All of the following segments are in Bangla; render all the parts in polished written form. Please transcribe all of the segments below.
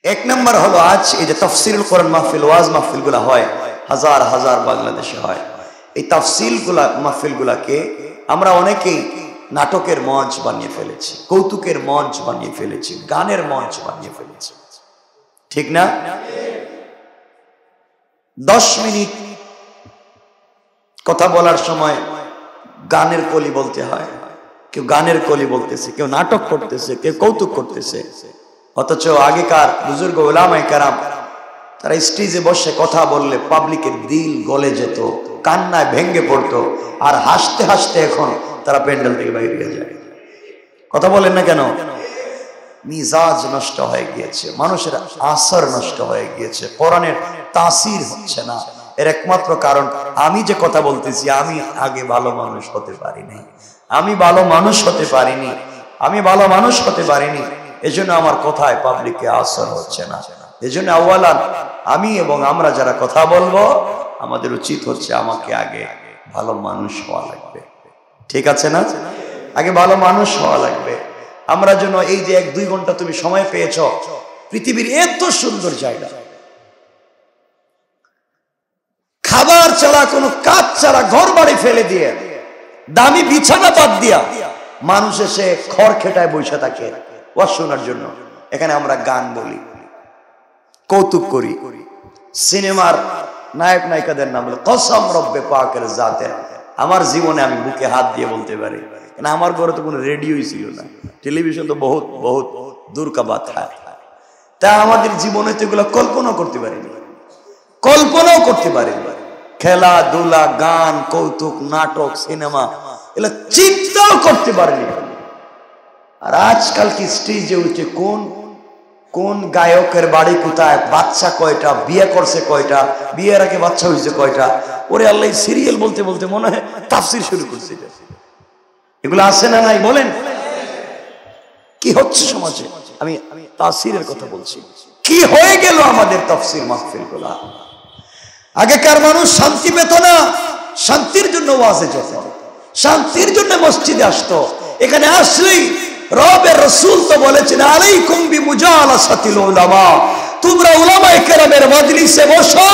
এক নম্বর হলো আজ এই যে তাফসীরুল কোরআন মাহফিল ওয়াজ মাহফিলগুলো হয়, হাজার হাজার বাংলাদেশে হয়। এই তাফসীরগুলা মাহফিলগুলাকে আমরা অনেকেই নাটকের মঞ্চ বানিয়ে ফেলেছি, কৌতুকের মঞ্চ বানিয়ে ফেলেছি, গানের মঞ্চ বানিয়ে ফেলেছি, ঠিক না? 10 মিনিট কথা বলার সময় গানের কলি বলতে হয়, কেউ গানের কলি বলতেছে, কেউ নাটক করতেছে, কেউ কৌতুক করতেছে। অথচ আগেকার বুজুর্গ উলামায়ে কেরাম তারা স্টেজে বসে কথা বললে পাবলিকের দিল গলে যেত, কান্নায় ভেঙে পড়তো, আর হাসতে হাসতে এখন তারা প্যান্ডেল থেকে বাইরে যায়। কথা বলেন না কেন? মিজাজ নষ্ট হয়ে গিয়েছে, মানুষের আসর নষ্ট হয়ে গিয়েছে, কোরআনের তাসির হচ্ছে না। এর একমাত্র কারণ আমি যে কথা বলতেছি, আমি আগে ভালো মানুষ হতে পারিনি, আমি ভালো মানুষ হতে পারিনি, আমি ভালো মানুষ হতে পারিনি, এজন্য আমার কথায় পাবলিকে আসর হচ্ছে না। এজন্য আওয়ালান আমি এবং আমরা যারা কথা বলবো, আমাদের উচিত হচ্ছে আমাকে আগে ভালো মানুষ হওয়া লাগবে, ঠিক আছে না? আগে ভালো মানুষ হওয়া লাগবে। আমরা যেন এই যে 1-2 ঘন্টা তুমি সময় পেয়েছ, পৃথিবীর এত সুন্দর জায়গা, খাবার ছাড়া, কোনো কাজ ছাড়া, ঘর বাড়ি ফেলে দিয়ে, দামি বিছানা বাদ দিয়া মানুষ এসে খড় খেটায় বসে থাকে ওয়াজ শোনার জন্য। এখানে আমরা গান বলি, কৌতুক করি, সিনেমার নায়ক নায়িকাদের নাম বলে। কসম রব্বে পাকের জাতের, আমার জীবনে আমি বুকে হাত দিয়ে বলতে পারি, কেন আমার ঘরে তো কোনো রেডিওই ছিল না, টেলিভিশন তো বহুত বহুত দূর কা বাত হয়। তা আমাদের জীবনে তো এগুলো কল্পনাও করতে পারিনি, কল্পনাও করতে পারিনি। খেলাধুলা, গান, কৌতুক, নাটক, সিনেমা, এগুলো চিন্তাও করতে পারিনি। আর আজকাল কি স্টেজে উঠে কোন কোন গায়কের বাড়ি কোথায়, বাচ্চা কয়টা, বিয়ে করছে কয়টা, বিয়ের আগে বাচ্চা হয়েছে কয়টা, ওরে আল্লাহ, সিরিয়াল বলতে বলতে মনে হয় তাফসীর শুরু করছে। এগুলো আছে না নাই বলেন? কি হচ্ছে সমাজে? আমি তাফসীরের কথা বলছি। কি হয়ে গেল আমাদের তাফসীর মাহফিলগুলো? আগেকার মানুষ শান্তি পেত না, শান্তির জন্য ওয়াজে যেত, শান্তির জন্য মসজিদে আসতো। এখানে আসলেই রবের রাসূল তো বলেছেন, আলাইকুম বিমুজালাসাতিল উলামা, তোমরা উলামায়ে কেরামের মজলিসে বসো,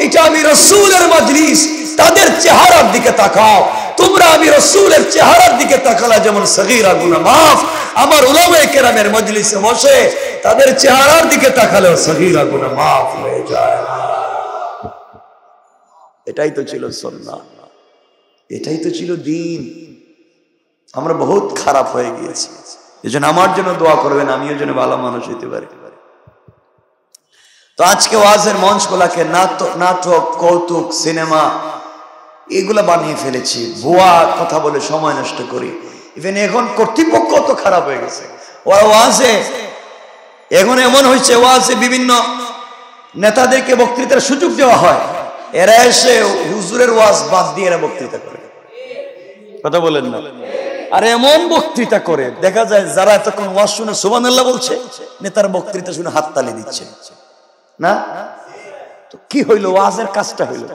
এটা আমি রাসূলের মজলিস, তাদের চেহারার দিকে তাকাও। তোমরা আমি রাসূলের চেহারার দিকে তাকালে যেমন সগীরা গুনাহ মাফ, আমার উলামায়ে কেরামের মজলিসে বসে তাদের চেহারার দিকে তাকালেও সগীরা গুনাহ মাফ হয়ে যায়। এটাই তো ছিল সুন্নাহ, এটাই তো ছিল দ্বীন। আমরা বহুত খারাপ হয়ে গিয়েছি। এজন্য আমার জন্য দোয়া করবেন, আমিও যেন ভালো মানুষ হইতে পারি। তো আজকে ওয়াজের মঞ্চগুলাকে নাটক, কৌতুক, সিনেমা এগুলা বানিয়ে ফেলেছি, ভুয়া কথা বলে সময় নষ্ট করি। ইভেন এখন কর্তৃপক্ষ তো খারাপ হয়ে গেছে। ওয়াজে এখন এমন হয়েছে, ওয়াজে বিভিন্ন নেতাদেরকে বক্তৃতার সুযোগ দেওয়া হয়, এরা এসে হুজুরের ওয়াজ বাদ দিয়ে এরা বক্তৃতা করে। কথা বলেন না? আর এমন বক্তৃতা করে দেখা যায় যারা এতক্ষণ ওয়াজ শুনে সুবহানাল্লাহ বলছে, নেতার বক্তৃতা শুনে হাততালি দিচ্ছে না। তো কি হইলো? ওয়াজের কাজটা হইলো।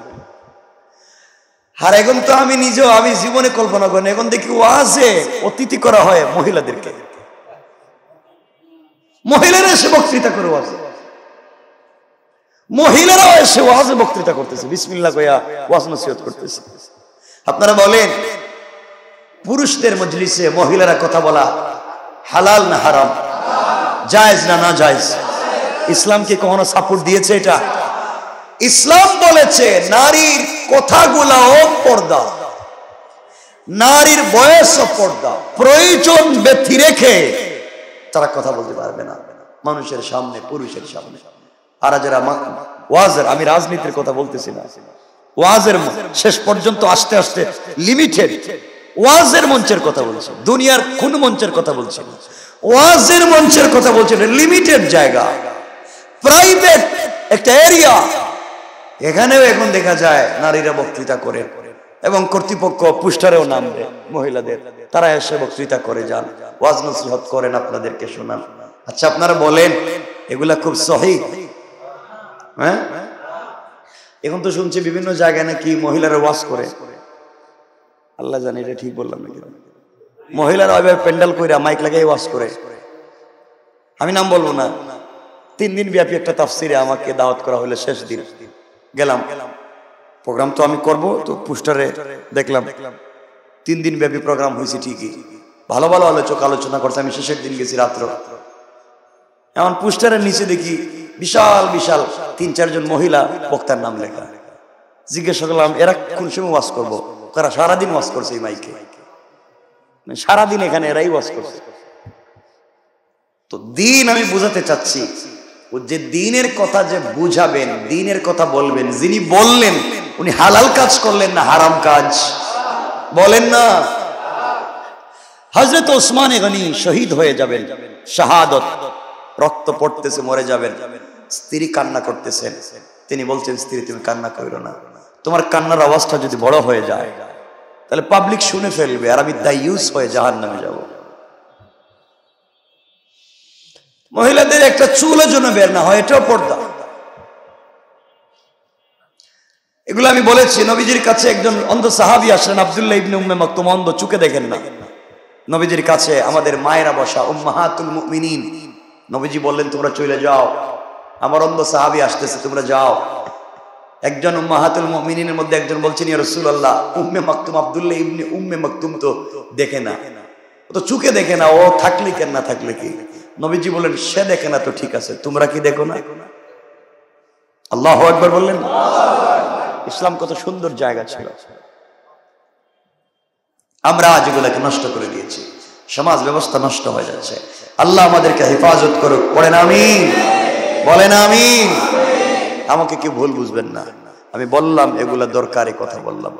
আর এখন তো আমি নিজেও, আমি জীবনে কল্পনা করি, এখন দেখি ওয়াজে অতিথি করা হয় মহিলাদেরকে, মহিলারা এসে বক্তৃতা করে ওয়াজে, মহিলারাও এসে ওয়াজে বক্তৃতা করতেছে, বিসমিল্লাহ কইয়া ওয়াজ নসিহত করতেছে। আপনারা বলেন, পুরুষদের মজলিসে মহিলারা কথা বলা হালাল না হারাম? জায়েজ না না জায়েজ? ইসলাম কি কখনো সাপোর্ট দিয়েছে এটা? ইসলাম বলেছে নারীর কথাগুলাও পর্দা, নারীর বয়সও পর্দা, প্রয়োজন ব্যক্তি রেখে তারা কথা বলতে পারবে না মানুষের সামনে, পুরুষের সামনে। আর যারা ওয়াজের, আমি রাজনীতির কথা বলতেছি না, ওয়াজের শেষ পর্যন্ত আসতে আসতে লিমিটেড ওয়াজের মঞ্চের কথা বলছে, দুনিয়ার কোন মঞ্চের কথা বলছে না, ওয়াজের মঞ্চের কথা বলছে। লিমিটেড জায়গা, প্রাইভেট একটা এরিয়া, এখানেও এখন দেখা যায় নারীরা বক্তৃতা করে, এবং কর্তৃপক্ষ পুস্টারেও নাম দেয় মহিলাদের, তারা এসে বক্তৃতা করে যান, ওয়াজ নসিহত করেন, আপনাদেরকে শোনান। আচ্ছা আপনারা বলেন, এগুলা খুব সহিহ? হ্যাঁ, এখন তো শুনছি বিভিন্ন জায়গায় নাকি মহিলারা ওয়াজ করে। আল্লাহ জানে এটা ঠিক বললাম নাকি? মহিলারা ওইভাবে প্যান্ডেল কইরা মাইক লাগাই ওয়াজ করে, আমি নাম বলবো না, 3 দিন ব্যাপী একটা তাফসিরে আমাকে দাওয়াত করা হলো, শেষ দিন গেলাম। প্রোগ্রাম তো আমি করব, তো পোস্টারে দেখলাম 3 দিন ব্যাপী প্রোগ্রাম হয়েছে, ঠিকই ভালো ভালো আলোচনা করছে। আমি শেষের দিন গেছি রাত্র, এমন পোস্টারের নিচে দেখি বিশাল বিশাল 3-4 জন মহিলা বক্তার নাম লেখা। জিজ্ঞাসা করলাম এরা কোন সময় ওয়াজ করবো? কারা সারাদিন ওয়াজ করছে এই মাইকে, সারাদিন এখানে এরাই ওয়াজ করছে। তো দিন আমি বুঝাতে চাচ্ছি, ও যে দিনের কথা যে বুঝাবেন, দিনের কথা বলবেন, যিনি বললেন উনি হালাল কাজ করলেন না হারাম কাজ? বলেন না। হযরত ওসমান গনি শহীদ হয়ে যাবেন, শাহাদত, রক্ত পড়তেছে, মরে যাবেন। স্ত্রী কান্না করতেছেন, তিনি বলছেন স্ত্রী তুমি কান্না করো না, তোমার কান্নার আওয়াজটা যদি বড় হয়ে যায় তাহলে পাবলিক শুনে ফেলবে আর আমি দায়ুস হয়ে জাহান্নামে যাব। মহিলাদের একটা চুলও যেন বের না হয়, এটাও পর্দা। এগুলো আমি বলেছি। নবীজির কাছে একজন অন্ধ সাহাবী আসলেন, আব্দুল্লাহ ইবনে উম্মে মাকতুম, অন্ধ, চোখে দেখেন না। নবীজির কাছে আমাদের মায়েরা বসা, উম্মাহাতুল মুমিনিন। নবীজি বললেন তোমরা চলে যাও, আমার অন্ধ সাহাবী আসতেছে, তোমরা যাও। একজন উম্মাহাতুল মুমিনিনের মধ্যে একজন বলছেন ইয়া রাসূলুল্লাহ, উম্মে মাকতুম, আব্দুল্লাহ ইবনে উম্মে মাকতুম তো দেখে না, ও তো চোখে দেখে না, ও থাকলে কেন না থাকলে কি? নবীজি বললেন সে দেখে না তো ঠিক আছে, তোমরা কি দেখো না? আল্লাহু আকবার বললেন। ইসলাম কত সুন্দর জায়গা ছিল, আমরা আজ এগুলোকে নষ্ট করে দিয়েছি, সমাজ ব্যবস্থা নষ্ট হয়ে যাচ্ছে। আল্লাহ আমাদেরকে হেফাজত করুক, পড়েন আমিন, বলেন আমিন। আমাকে কি ভুল বুঝবেন না, আমি বললাম এগুলা দরকারি কথা বললাম।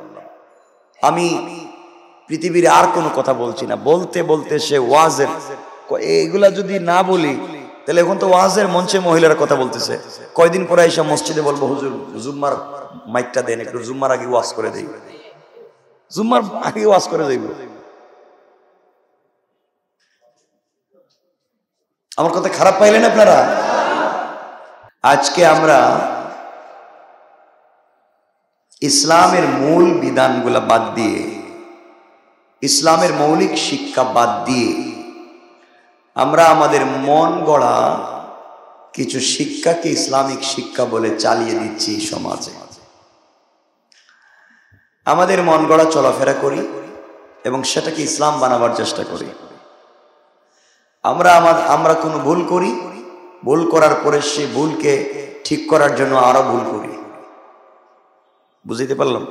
আমি পৃথিবীর আর কোনো কথা বলছি না। বলতে বলতে সে ওয়াজের, এগুলা যদি না বলি তাহলে এখন তো ওয়াজের মঞ্চে মহিলারা কথা বলতেছে। কয়দিন পরে এসে মসজিদে বলবো হুজুর জুম্মার মাইকটা দেন, একটু জুম্মার আগে ওয়াজ করে দেই, জুম্মার আগে ওয়াজ করে দেব। আমার কথা খারাপ পাইলেন আপনারা? আজকে আমরা ইসলামের মূল বিধানগুলা বাদ দিয়ে, ইসলামের মৌলিক শিক্ষা বাদ দিয়ে আমরা আমাদের মন গড়া কিছু শিক্ষাকে ইসলামিক শিক্ষা বলে চালিয়ে দিচ্ছি সমাজে। আমাদের মন গড়া চলাফেরা করি এবং সেটাকে ইসলাম বানাবার চেষ্টা করি। আমরা কোনো ভুল করি, ভুল করার পরে সেই ভুলকে ঠিক করার জন্য আরো ভুল করি। বুঝতে পারলাম?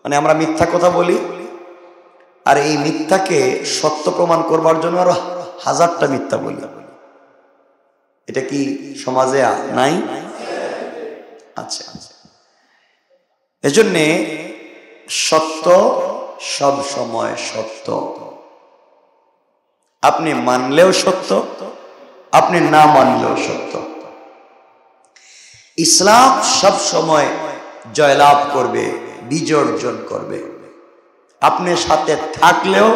মানে আমরা মিথ্যা কথা বলি, আর এই মিথ্যাকে সত্য প্রমাণ করবার জন্য আরো 1000টা মিথ্যা বলি। এটা কি সমাজে নাই? আচ্ছা, এজন্যে সত্য সব সময় সত্য। আপনি মানলেও সত্য, আপনি না মানলেও সত্য। ইসলাম সব সময় জয়লাভ করবে, বিজয় অর্জন করবে। আপনি সাথে থাকলেও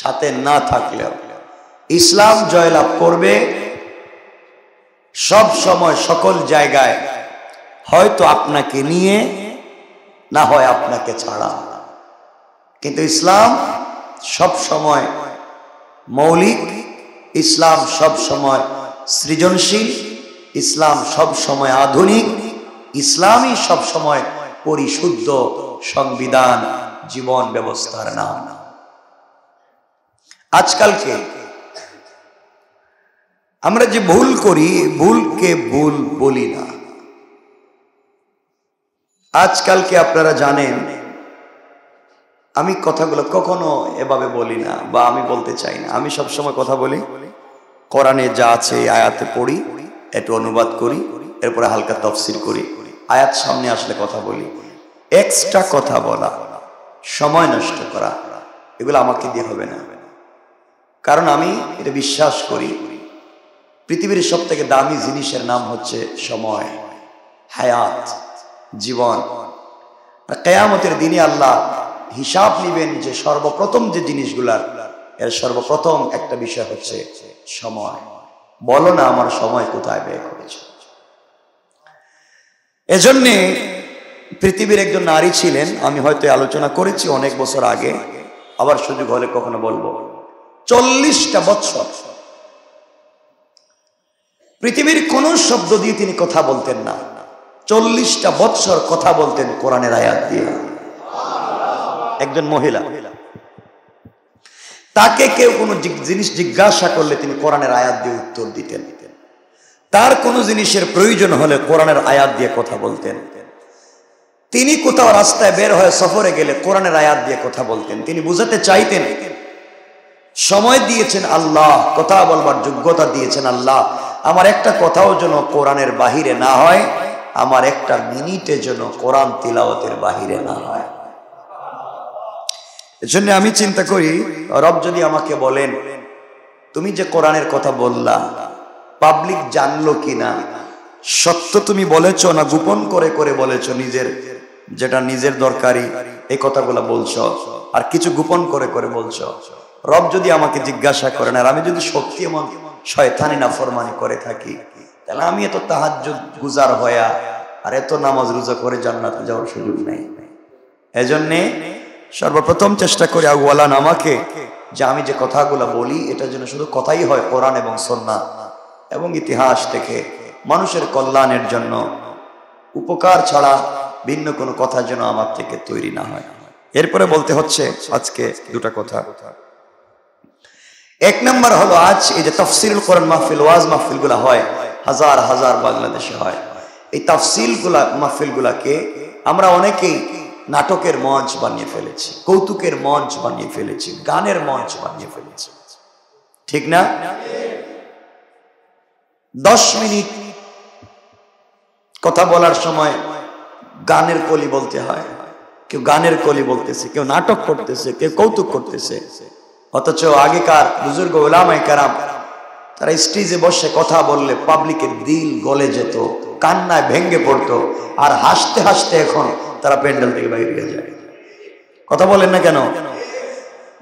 সাথে না থাকলেও ইসলাম জয়লাভ করবে সব সময়, সকল জায়গায়। হয়তো আপনাকে নিয়ে, না হয় আপনাকে ছাড়া, কিন্তু ইসলাম সব সময় মৌলিক, ইসলাম সব সময় সৃজনশীল, ইসলাম সব সময় আধুনিক, ইসলামই সব সময় পরিশুদ্ধ সংবিধান, জীবন ব্যবস্থার নাম। আজকালকে আমরা যে ভুল করি, ভুলকে ভুল বলি না। আজকালকে আপনারা জানেন, আমি কথাগুলো কখনো এভাবে বলি না, বা আমি বলতে চাই না। আমি সবসময় কথা বলি কোরআনে যা আছে আয়াতে পড়ি, একটু অনুবাদ করি, এরপরে হালকা তাফসীর করি, আয়াত সামনে আসলে কথা বলি। এক্সট্রা কথা বলা, সময় নষ্ট করা, এগুলো আমাকে দিয়ে হবে না। কারণ আমি এটা বিশ্বাস করি, পৃথিবীর সব থেকে দামি জিনিসের নাম হচ্ছে সময়, হায়াত, জীবন। কিয়ামতের দিনে আল্লাহ হিসাব নিবেন যে সর্বপ্রথম যে জিনিসগুলার, এর সর্বপ্রথম একটা বিষয় হচ্ছে সময়। বলো না আমার সময় কোথায় ব্যয় করেছ। এজন্যে পৃথিবীর একজন নারী ছিলেন, আমি হয়তো আলোচনা করেছি অনেক বছর আগে, আবার সুযোগ হলে কখনো বলবো। 40টা বছর পৃথিবীর কোন শব্দ দিয়ে তিনি কথা বলতেন না। 40টা বৎসর কথা বলতেন কোরআনের আয়াত দিয়ে। একজন মহিলা, তাকে কেউ কোনো জিনিস জিজ্ঞাসা করলে তিনি কোরআনের আয়াত দিয়ে উত্তর দিতেন। তার কোনো জিনিসের প্রয়োজন হলে কোরআনের আয়াত দিয়ে কথা বলতেন। তিনি কোথাও রাস্তায় বের হয়ে সফরে গেলে কোরআনের আয়াত দিয়ে কথা বলতেন। তিনি বুঝাতে চাইতেন, সময় দিয়েছেন আল্লাহ, কথা বলবার যোগ্যতা দিয়েছেন আল্লাহ, আমার একটা কথাও যেন কোরআনের বাহিরে না হয়, আমার একটা মিনিটে যেন কোরআন তিলাওয়াতের বাহিরে না হয়। এজন্য আমি চিন্তা করি, রব যদি আমাকে বলেন তুমি যে কোরআনের কথা বললা পাবলিক জানলো কিনা, সত্য তুমি বলেছো না গোপন করে করে বলেছো, নিজের যেটা নিজের দরকারি এই কথাগুলো বলছো আর কিছু গোপন করে করে বলছো। রব যদি আমাকে জিজ্ঞাসা করেন আর আমি যদি সত্যি এমন শয়তানি নাফরমানি করে থাকি, তাহলে আমি এত তাহাজ্জুদ গুজার হয়া আর এত নামাজ রোজা করে জান্নাতে যাওয়ার সুযোগ নেই। এজন্যে সর্বপ্রথম চেষ্টা করি আওয়ালান আমাকে, যে আমি যে কথাগুলো বলি এটা যেন শুধু কথাই হয় কোরআন এবং সুন্নাহ এবং ইতিহাস থেকে, মানুষের কল্যাণের জন্য, উপকার ছাড়া ভিন্ন কোনো কথা যেন আমার থেকে তৈরি না হয়। এরপরে বলতে হচ্ছে আজকে দুটা কথা। এক নম্বর হলো, আজ এই যে তাফসীরুল কোরআন মাহফিল, ওয়াজ মাহফিল গুলা হয়, হাজার হাজার বাংলাদেশে হয়, এই তাফসীর মাহফিল গুলাকে আমরা অনেকেই নাটকের মঞ্চ বানিয়ে ফেলেছি, কৌতুকের মঞ্চ বানিয়ে ফেলেছি, গানের মঞ্চ বানিয়ে ফেলেছি, ঠিক না? 10 মিনিট কথা বলার সময় গানের কলি বলতে হয়, কেউ গানের কলি বলতেছে, কেউ নাটক করতেছে, কেউ কৌতুক করতেছে। অথচ আগেকার বুজুর্গ উলামায়ে কেরাম তারা স্টেজে বসে কথা বললে পাবলিকের দিল গলে যেত, কান্নায় ভেঙে পড়তো, আর হাসতে হাসতে এখন তারা প্যান্ডেল থেকে বাইরে যায়। কথা বলেন না কেন?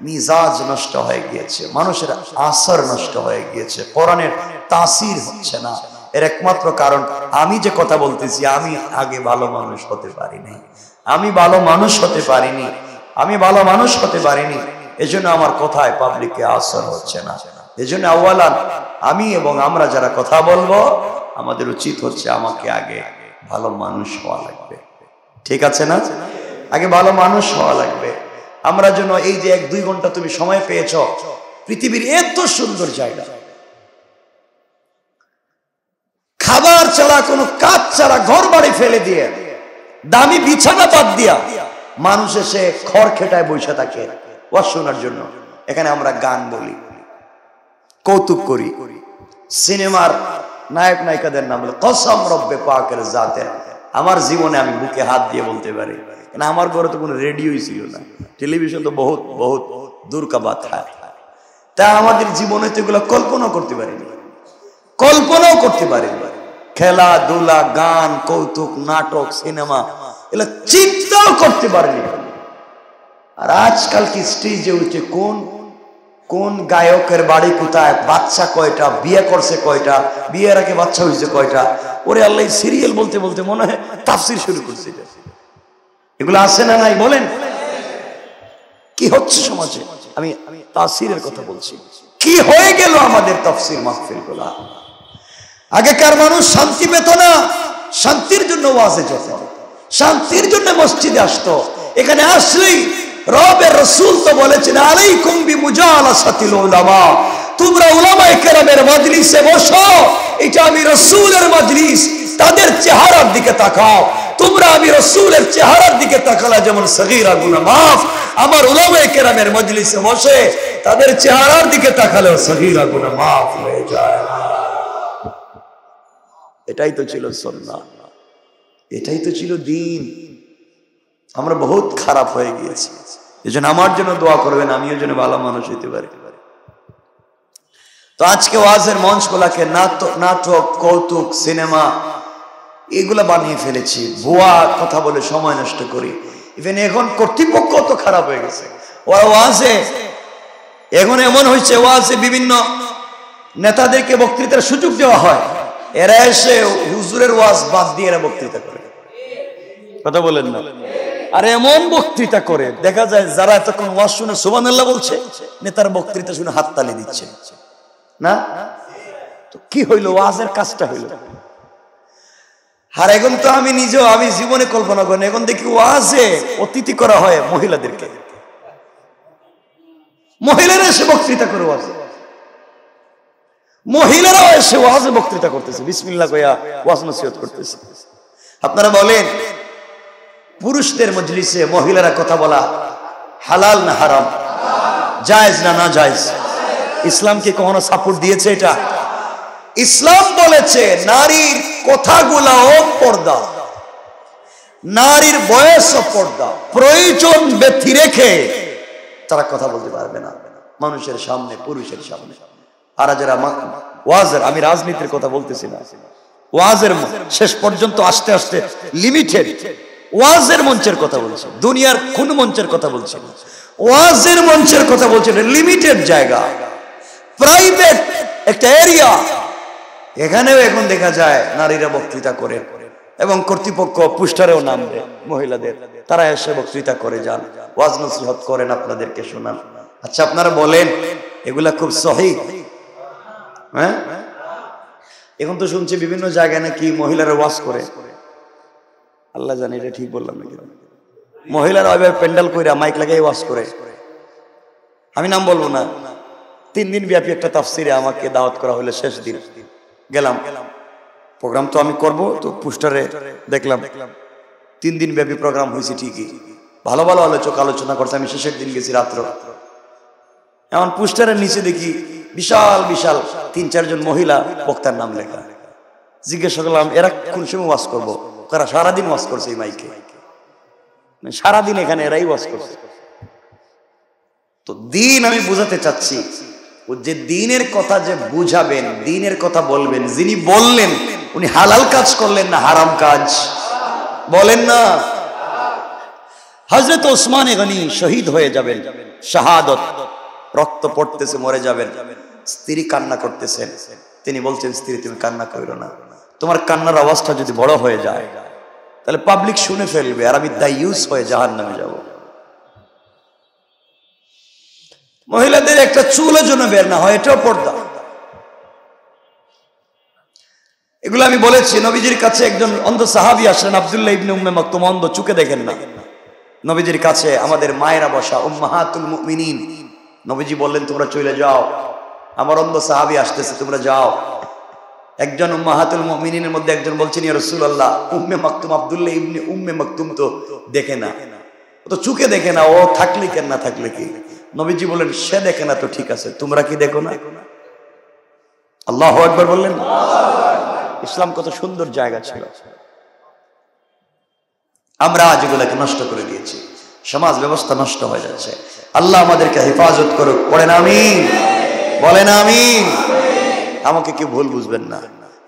মিজাজ নষ্ট হয়ে গিয়েছে, মানুষের আসর নষ্ট হয়ে গিয়েছে, কোরআনের তাসির হচ্ছে না। এর একমাত্র কারণ আমি যে কথা বলতেছি, আমি আগে ভালো মানুষ হতে পারিনি, আমি ভালো মানুষ হতে পারিনি, আমি ভালো মানুষ হতে পারিনি, এজন্য আমার কথায় পাবলিকে আসর হচ্ছে না। এজন্য আওয়ালান আমি এবং আমরা যারা কথা বলবো, আমাদের উচিত হচ্ছে আমাকে আগে ভালো মানুষ হওয়া লাগবে, ঠিক আছে না? আগে ভালো মানুষ হওয়া লাগবে। আমরা যেন এই যে 1-2 ঘন্টা তুমি সময় পেয়েছ, পৃথিবীর এত সুন্দর জায়গা, খাবার ছাড়া, কোনো কাজ ছাড়া, ঘর বাড়ি ফেলে দিয়ে, দামি বিছানা বাদ দিয়া মানুষ এসে খড় খেটায় বসে থাকে ওয়াজ শোনার জন্য। এখানে আমরা গান বলি, কৌতুক করি, সিনেমার নায়ক নায়িকাদের নাম বলে, কসম রব্বে পাকের জাতের, আমার জীবনে আমি বুকে হাত দিয়ে বলতে পারি, কারণ আমার ঘরে তো কোনো রেডিওই ছিল না, টেলিভিশন তো বহুত বহুত দূর কা বাত হয়। তা আমাদের জীবনে তো এগুলো কল্পনাও করতে পারিনি, কল্পনাও করতে পারিনি। খেলাধুলা, গান, কৌতুক, নাটক, সিনেমা, এগুলো চিন্তাও করতে পারিনি। আর আজকাল কি স্টেজে উঠে কোন কোন গায়কের বাড়ি কোথায়, বাচ্চা কয়টা, বিয়ে করছে কয়টা, বিয়ের আগে বাচ্চা হয়েছে কয়টা, ওরে আল্লাহ, সিরিয়াল বলতে বলতে মনে হয় তাফসীর শুরু করছে। এগুলো আছে না নাই বলেন? কি হচ্ছে সমাজে? আমি তাফসীরের কথা বলছি। কি হয়ে গেল আমাদের তাফসীর মাহফিল গুলা? আগেকার মানুষ শান্তি পেত না, শান্তির জন্য ওয়াজে যেত, শান্তির জন্য মসজিদে আসতো। এখানে আসলেই রবের রাসূল তো বলেছেন, আলাইকুম বিমুজালাসাতিল উলামা, তোমরা উলামায়ে কেরামের মজলিসে বসো, এটা আমি রাসূলের মজলিস, তাদের চেহারার দিকে তাকাও। তোমরা আমি রাসূলের চেহারার দিকে তাকালে যেমন সগীরা গুনাহ মাফ, আমার উলামায়ে কেরামের মজলিসে বসে তাদের চেহারার দিকে তাকালেও সগীরা গুনাহ মাফ হয়ে যায়। এটাই তো ছিল সুন্নাহ, এটাই তো ছিল দ্বীন। আমরা বহুত খারাপ হয়ে গিয়েছি। এজন্য আমার জন্য দোয়া করবেন, আমিও যেন ভালো মানুষ হইতে পারি। তো আজকে ওয়াজের মঞ্চগুলাকে নাটক, কৌতুক, সিনেমা এগুলা বানিয়ে ফেলেছি, ভুয়া কথা বলে সময় নষ্ট করি। ইভেন এখন কর্তৃপক্ষ তো খারাপ হয়ে গেছে। ওয়াজে এখন এমন হয়েছে, ওয়াজে বিভিন্ন নেতাদেরকে বক্তৃতার সুযোগ দেওয়া হয়, এরা এসে হুজুরের ওয়াজ বাদ দিয়ে এরা বক্তৃতা করে। কথা বলেন না? আর এমন বক্তৃতা করে দেখা যায় যারা এতক্ষণ ওয়াজ শুনে সুবহানাল্লাহ বলছে, নেতার বক্তৃতা শুনে হাততালি দিচ্ছে না। তো কি হইল? ওয়াজের কাজটা হইল। আর এখন তো আমি নিজেও, আমি জীবনে কল্পনা করি, এখন দেখি ওয়াজে অতিথি করা হয় মহিলাদেরকে। মহিলারা এসে বক্তৃতা করে ওয়াজে, মহিলারাও এসে ওয়াজে বক্তৃতা করতেছে, বিসমিল্লাহ কইয়া ওয়াজ নসিহত করতেছে। আপনারা বলেন, পুরুষদের মজলিসে মহিলারা কথা বলা হালাল না হারাম? জায়েজ না না জায়েজ? ইসলাম কি কখনো সাপোর্ট দিয়েছে এটা? ইসলাম বলেছে নারীর কথাগুলাও পর্দা, নারীর বয়সও পর্দা, প্রয়োজন ব্যতি রেখে তারা কথা বলতে পারবে না মানুষের সামনে, পুরুষের সামনে। আর যারা ওয়াজের, আমি রাজনীতির কথা বলতেছি না, ওয়াজের শেষ পর্যন্ত আস্তে আস্তে লিমিটেড ওয়াজের মঞ্চের কথা বলছে, দুনিয়ার কোন মঞ্চের কথা বলছে, ওয়াজের মঞ্চের কথা বলছে, লিমিটেড জায়গা, প্রাইভেট একটা এরিয়া, এখানেও এখন দেখা যায় নারীরা বক্তৃতা করে এবং কর্তৃপক্ষ পোস্টারেও নাম দেয় মহিলাদের, তারা এসে বক্তৃতা করে যান, ওয়াজ নসিহত করেন, আপনাদেরকে শোনান। আচ্ছা আপনারা বলেন এগুলা খুব সহিহ? হ্যাঁ, এখন তো শুনছি বিভিন্ন জায়গায় নাকি মহিলারা ওয়াজ করে, আল্লাহ জানে এটা ঠিক বললাম নাকি, মহিলারা ওইভাবে প্যান্ডেল কইরা মাইক লাগাই ওয়াজ করে। আমি নাম বলবো না, 3 দিন ব্যাপী একটা তাফসিরে আমাকে দাওয়াত করা হলো, শেষ দিন গেলাম, প্রোগ্রাম তো আমি করব, তো পোস্টারে দেখলাম 3 দিন ব্যাপী প্রোগ্রাম হয়েছে, ঠিকই ভালো ভালো আলোচনা করছে। আমি শেষের দিন গেছি রাত্র, এমন পোস্টারের নিচে দেখি বিশাল বিশাল 3-4 জন মহিলা বক্তার নাম লেখা। জিজ্ঞাসা করলাম এরা কোন সময় ওয়াজ করবো? কারা সারাদিন ওয়াজ করছে এই মাইকে, সারাদিন এখানে এরাই ওয়াজ করছে। তো দিন আমি বুঝাতে চাচ্ছি, ও যে দিনের কথা যে বুঝাবেন, দিনের কথা বলবেন, যিনি বললেন উনি হালাল কাজ করলেন না হারাম কাজ? বলেন না। হযরত ওসমান গনি শহীদ হয়ে যাবেন, শাহাদত, রক্ত পড়তেছে, মরে যাবেন, স্ত্রী কান্না করতেছেন, তিনি বলছেন স্ত্রী তুমি কান্না করো না, তোমার কান্নার আওয়াজটা যদি বড় হয়ে যায় তাহলে পাবলিক শুনে ফেলবে আর আমি দায়ুস হয়ে জাহান্নামে যাব। মহিলাদের একটা চুলের জন্য বের না হয়, এটাও পর্দা। এগুলো আমি বলেছি। নবীজির কাছে একজন অন্ধ সাহাবী আসলেন, আব্দুল্লাহ ইবনে উম্মে মাকতুম, অন্ধ, চোখে দেখেন না। নবীজির কাছে আমাদের মায়েরা বসা, উম্মাহাতুল মুমিনিন। নবীজি বললেন তোমরা চলে যাও, আমার অন্ধ সাহাবী আসতেছে, তোমরা যাও। একজন উম্মাহাতুল মুমিনিনের মধ্যে একজন বলছেন ইয়া রাসূলুল্লাহ, উম্মে মাকতুম, আব্দুল্লাহ ইবনে উম্মে মাকতুম তো দেখে না, ও তো চোখে দেখে না, ও থাকলে কেন না থাকলে কি? নবীজি বললেন সে দেখে না তো ঠিক আছে, তোমরা কি দেখো না? আল্লাহু আকবার বললেন। ইসলাম কত সুন্দর জায়গা ছিল, আমরা আজ এগুলোকে নষ্ট করে দিয়েছি, সমাজ ব্যবস্থা নষ্ট হয়ে যাচ্ছে। আল্লাহ আমাদেরকে হেফাজত করুক, পড়েন আমিন, বলেন আমিন। আমাকে কি ভুল বুঝবেন না,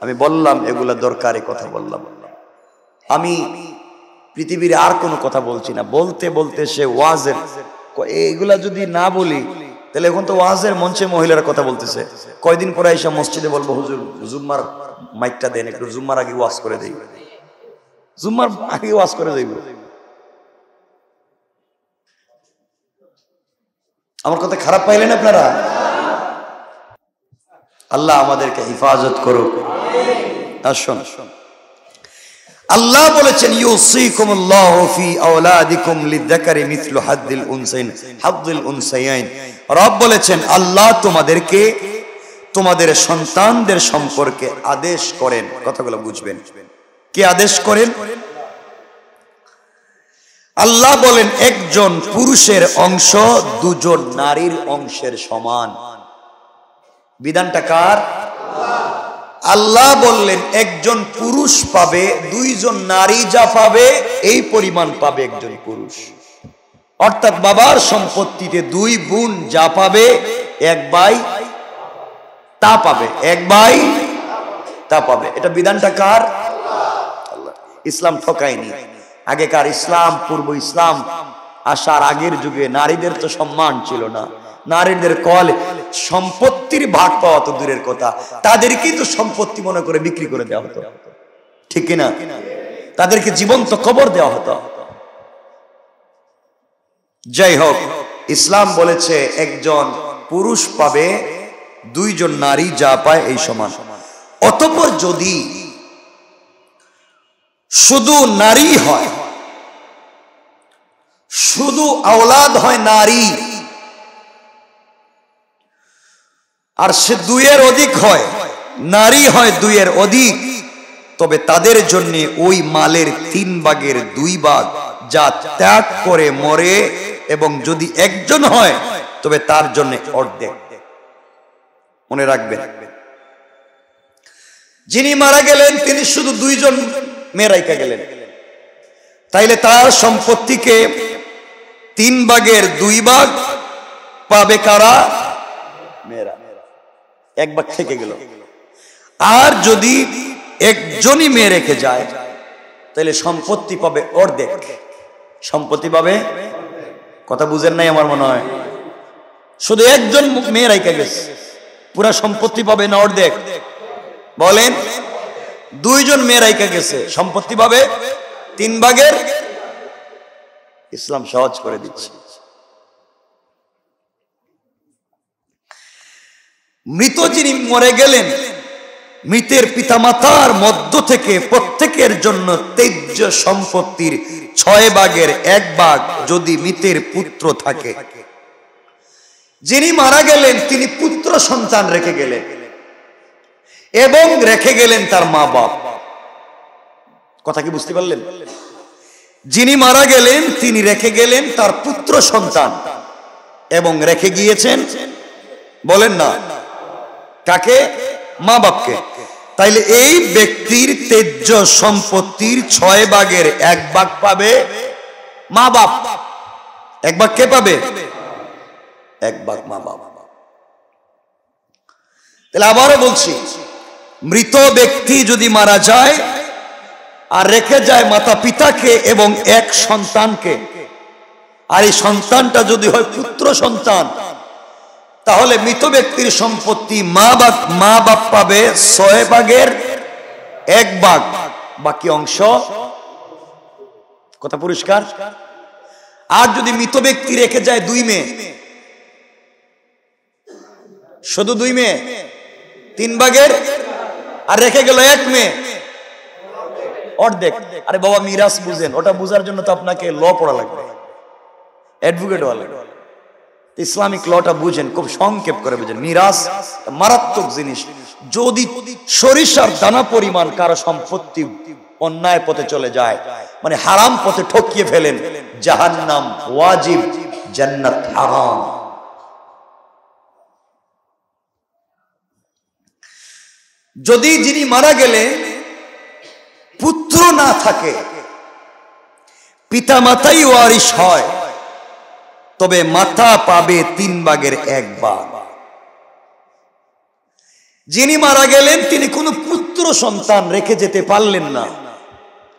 আমি বললাম এগুলা দরকারি কথা বললাম, আমি পৃথিবীর আর কোনো কথা বলছি না। বলতে বলতে সে ওয়াজের, এগুলা যদি না বলি তাহলে এখন তো ওয়াজের মঞ্চে মহিলারা কথা বলতেছে, কয়দিন পরে এসে মসজিদে বলবো হুজুর জুম্মার মাইকটা দেন, একটু জুম্মার আগে ওয়াজ করে দেই, জুম্মার আগে ওয়াজ করে দেব। আমার কথা খারাপ পাইলেন আপনারা? আল্লাহ আমাদেরকে হিফাজত করুক। আসুন, আল্লাহ বলেছেন ইউসিকুমুল্লাহু ফি আওলাদিকুম লিযাকারি মিসলু হাদ্দিল উনসায়াইন। রব বলেছেন আল্লাহ তোমাদেরকে তোমাদের সন্তানদের সম্পর্কে আদেশ করেন। কথাগুলো বুঝবেন, কে আদেশ করেন? আল্লাহ বলেন একজন পুরুষের অংশ 2 জন নারীর অংশের সমান। বিধানটা কার? আল্লাহ বললেন একজন পুরুষ পাবে 2 জন নারী যা পাবে এই পরিমাণ পাবে একজন পুরুষ। অর্থাৎ বাবার সম্পত্তিতে 2 বোন যা পাবে 1 ভাই তা পাবে, 1 ভাই তা পাবে। এটা বিধানটা কার? আল্লাহ। ইসলাম ঠকায়নি। আগেকার ইসলাম, পূর্ব ইসলাম আসার আগের যুগে নারীদের তো সম্মান ছিল না, নারীদের কলে সম্পত্তির ভাগ পাওয়া তো দূরের কথা, তাদেরকেই তো সম্পত্তি মনে করে বিক্রি করে দেওয়া হতো, ঠিক কিনা? তাদেরকে জীবন্ত কবর দেওয়া হতো। যাই হোক, ইসলাম বলেছে একজন পুরুষ পাবে 2 জন নারী যা পায় এই সমান। অতঃপর যদি শুধু নারী হয়, শুধু আওলাদ হয় নারী, আর সে দুইয়ের অধিক হয়, নারী হয় দুইয়ের অধিক, তবে তাদের জন্য ওই মালের 3 ভাগের 2 ভাগ যা ত্যাগ করে মরে, এবং যদি একজন হয় তবে তার জন্য অর্ধেক। মনে রাখবেন, যিনি মারা গেলেন তিনি শুধু 2 জন মেয়ে রাইখা গেলেন, তাইলে তার সম্পত্তিকে 3 ভাগের 2 ভাগ পাবে কারা? মেয়েরা। 1 ভাগ থেকে গেল। আর যদি একজনই মেয়ে রেখে যায় তাহলে সম্পত্তি পাবে অর্ধেক। সম্পত্তি পাবে, কথা বুঝেন নাই আমার মনে হয়। শুধু একজন মেয়ে রেখে গেছে, পুরা সম্পত্তি পাবে না অর্ধেক? বলেন। 2 জন মেয়ে রেখে গেছে, সম্পত্তি পাবে 3 ভাগের। ইসলাম সহজ করে দিচ্ছে। মৃত যিনি মরে গেলেন, মৃতের পিতামাতার মধ্য থেকে প্রত্যেকের জন্য তেজ্য সম্পত্তির 6 ভাগের 1 ভাগ যদি মৃতের পুত্র থাকে। যিনি মারা গেলেন তিনি পুত্র সন্তান রেখে গেলেন এবং রেখে গেলেন তার মা বাপ। কথা কি বুঝতে পারলেন? যিনি মারা গেলেন তিনি রেখে গেলেন তার পুত্র সন্তান এবং রেখে গিয়েছেন, বলেন না কাকে? মা বাপকে। তাইলে এই ব্যক্তির তেজ্য সম্পত্তির 6 ভাগের 1 ভাগ পাবে মা বাপ। 1 ভাগ কে পাবে? 1 ভাগ মা বাপ। তাহলে আবারও বলছি, মৃত ব্যক্তি যদি মারা যায় আর রেখে যায় মাতা পিতাকে এবং 1 সন্তানকে, আর এই সন্তানটা যদি হয় পুত্র সন্তান, তাহলে মৃত ব্যক্তির সম্পত্তি মা বাপ পাবে 6 ভাগের 1 ভাগ, বাকি অংশ। কথা পরিষ্কার? আর যদি মৃত ব্যক্তি রেখে যায় 2 মেয়ে, শুধু 2 মেয়ে, 3 ভাগের, আর রেখে গেল 1 মেয়ে, অর্ধেক। আরে বাবা, মিরাস বুঝেন, ওটা বুঝার জন্য তো আপনাকে ল পড়া লাগবে, অ্যাডভোকেট হওয়া লাগবে। ইসলামিক লটা বুঝেন, খুব সংক্ষেপ করে বুঝেন। মিরাস মারাত্মক জিনিস। যদি সরিষার দানা পরিমাণ কারো সম্পত্তি অন্যায় পথে চলে যায়, মানে হারাম পথে ঠকিয়ে ফেলেন, জাহান্নাম ওয়াজিব, জান্নাত হারাম। যদি যিনি মারা গেলে পুত্র না থাকে, পিতা মাতাই ওয়ারিশ হয়, তবে মাতা পাবে 3 ভাগের 1 ভাগ। যিনি মারা গেলেন তিনি কোনো পুত্র সন্তান রেখে যেতে পারলেন না,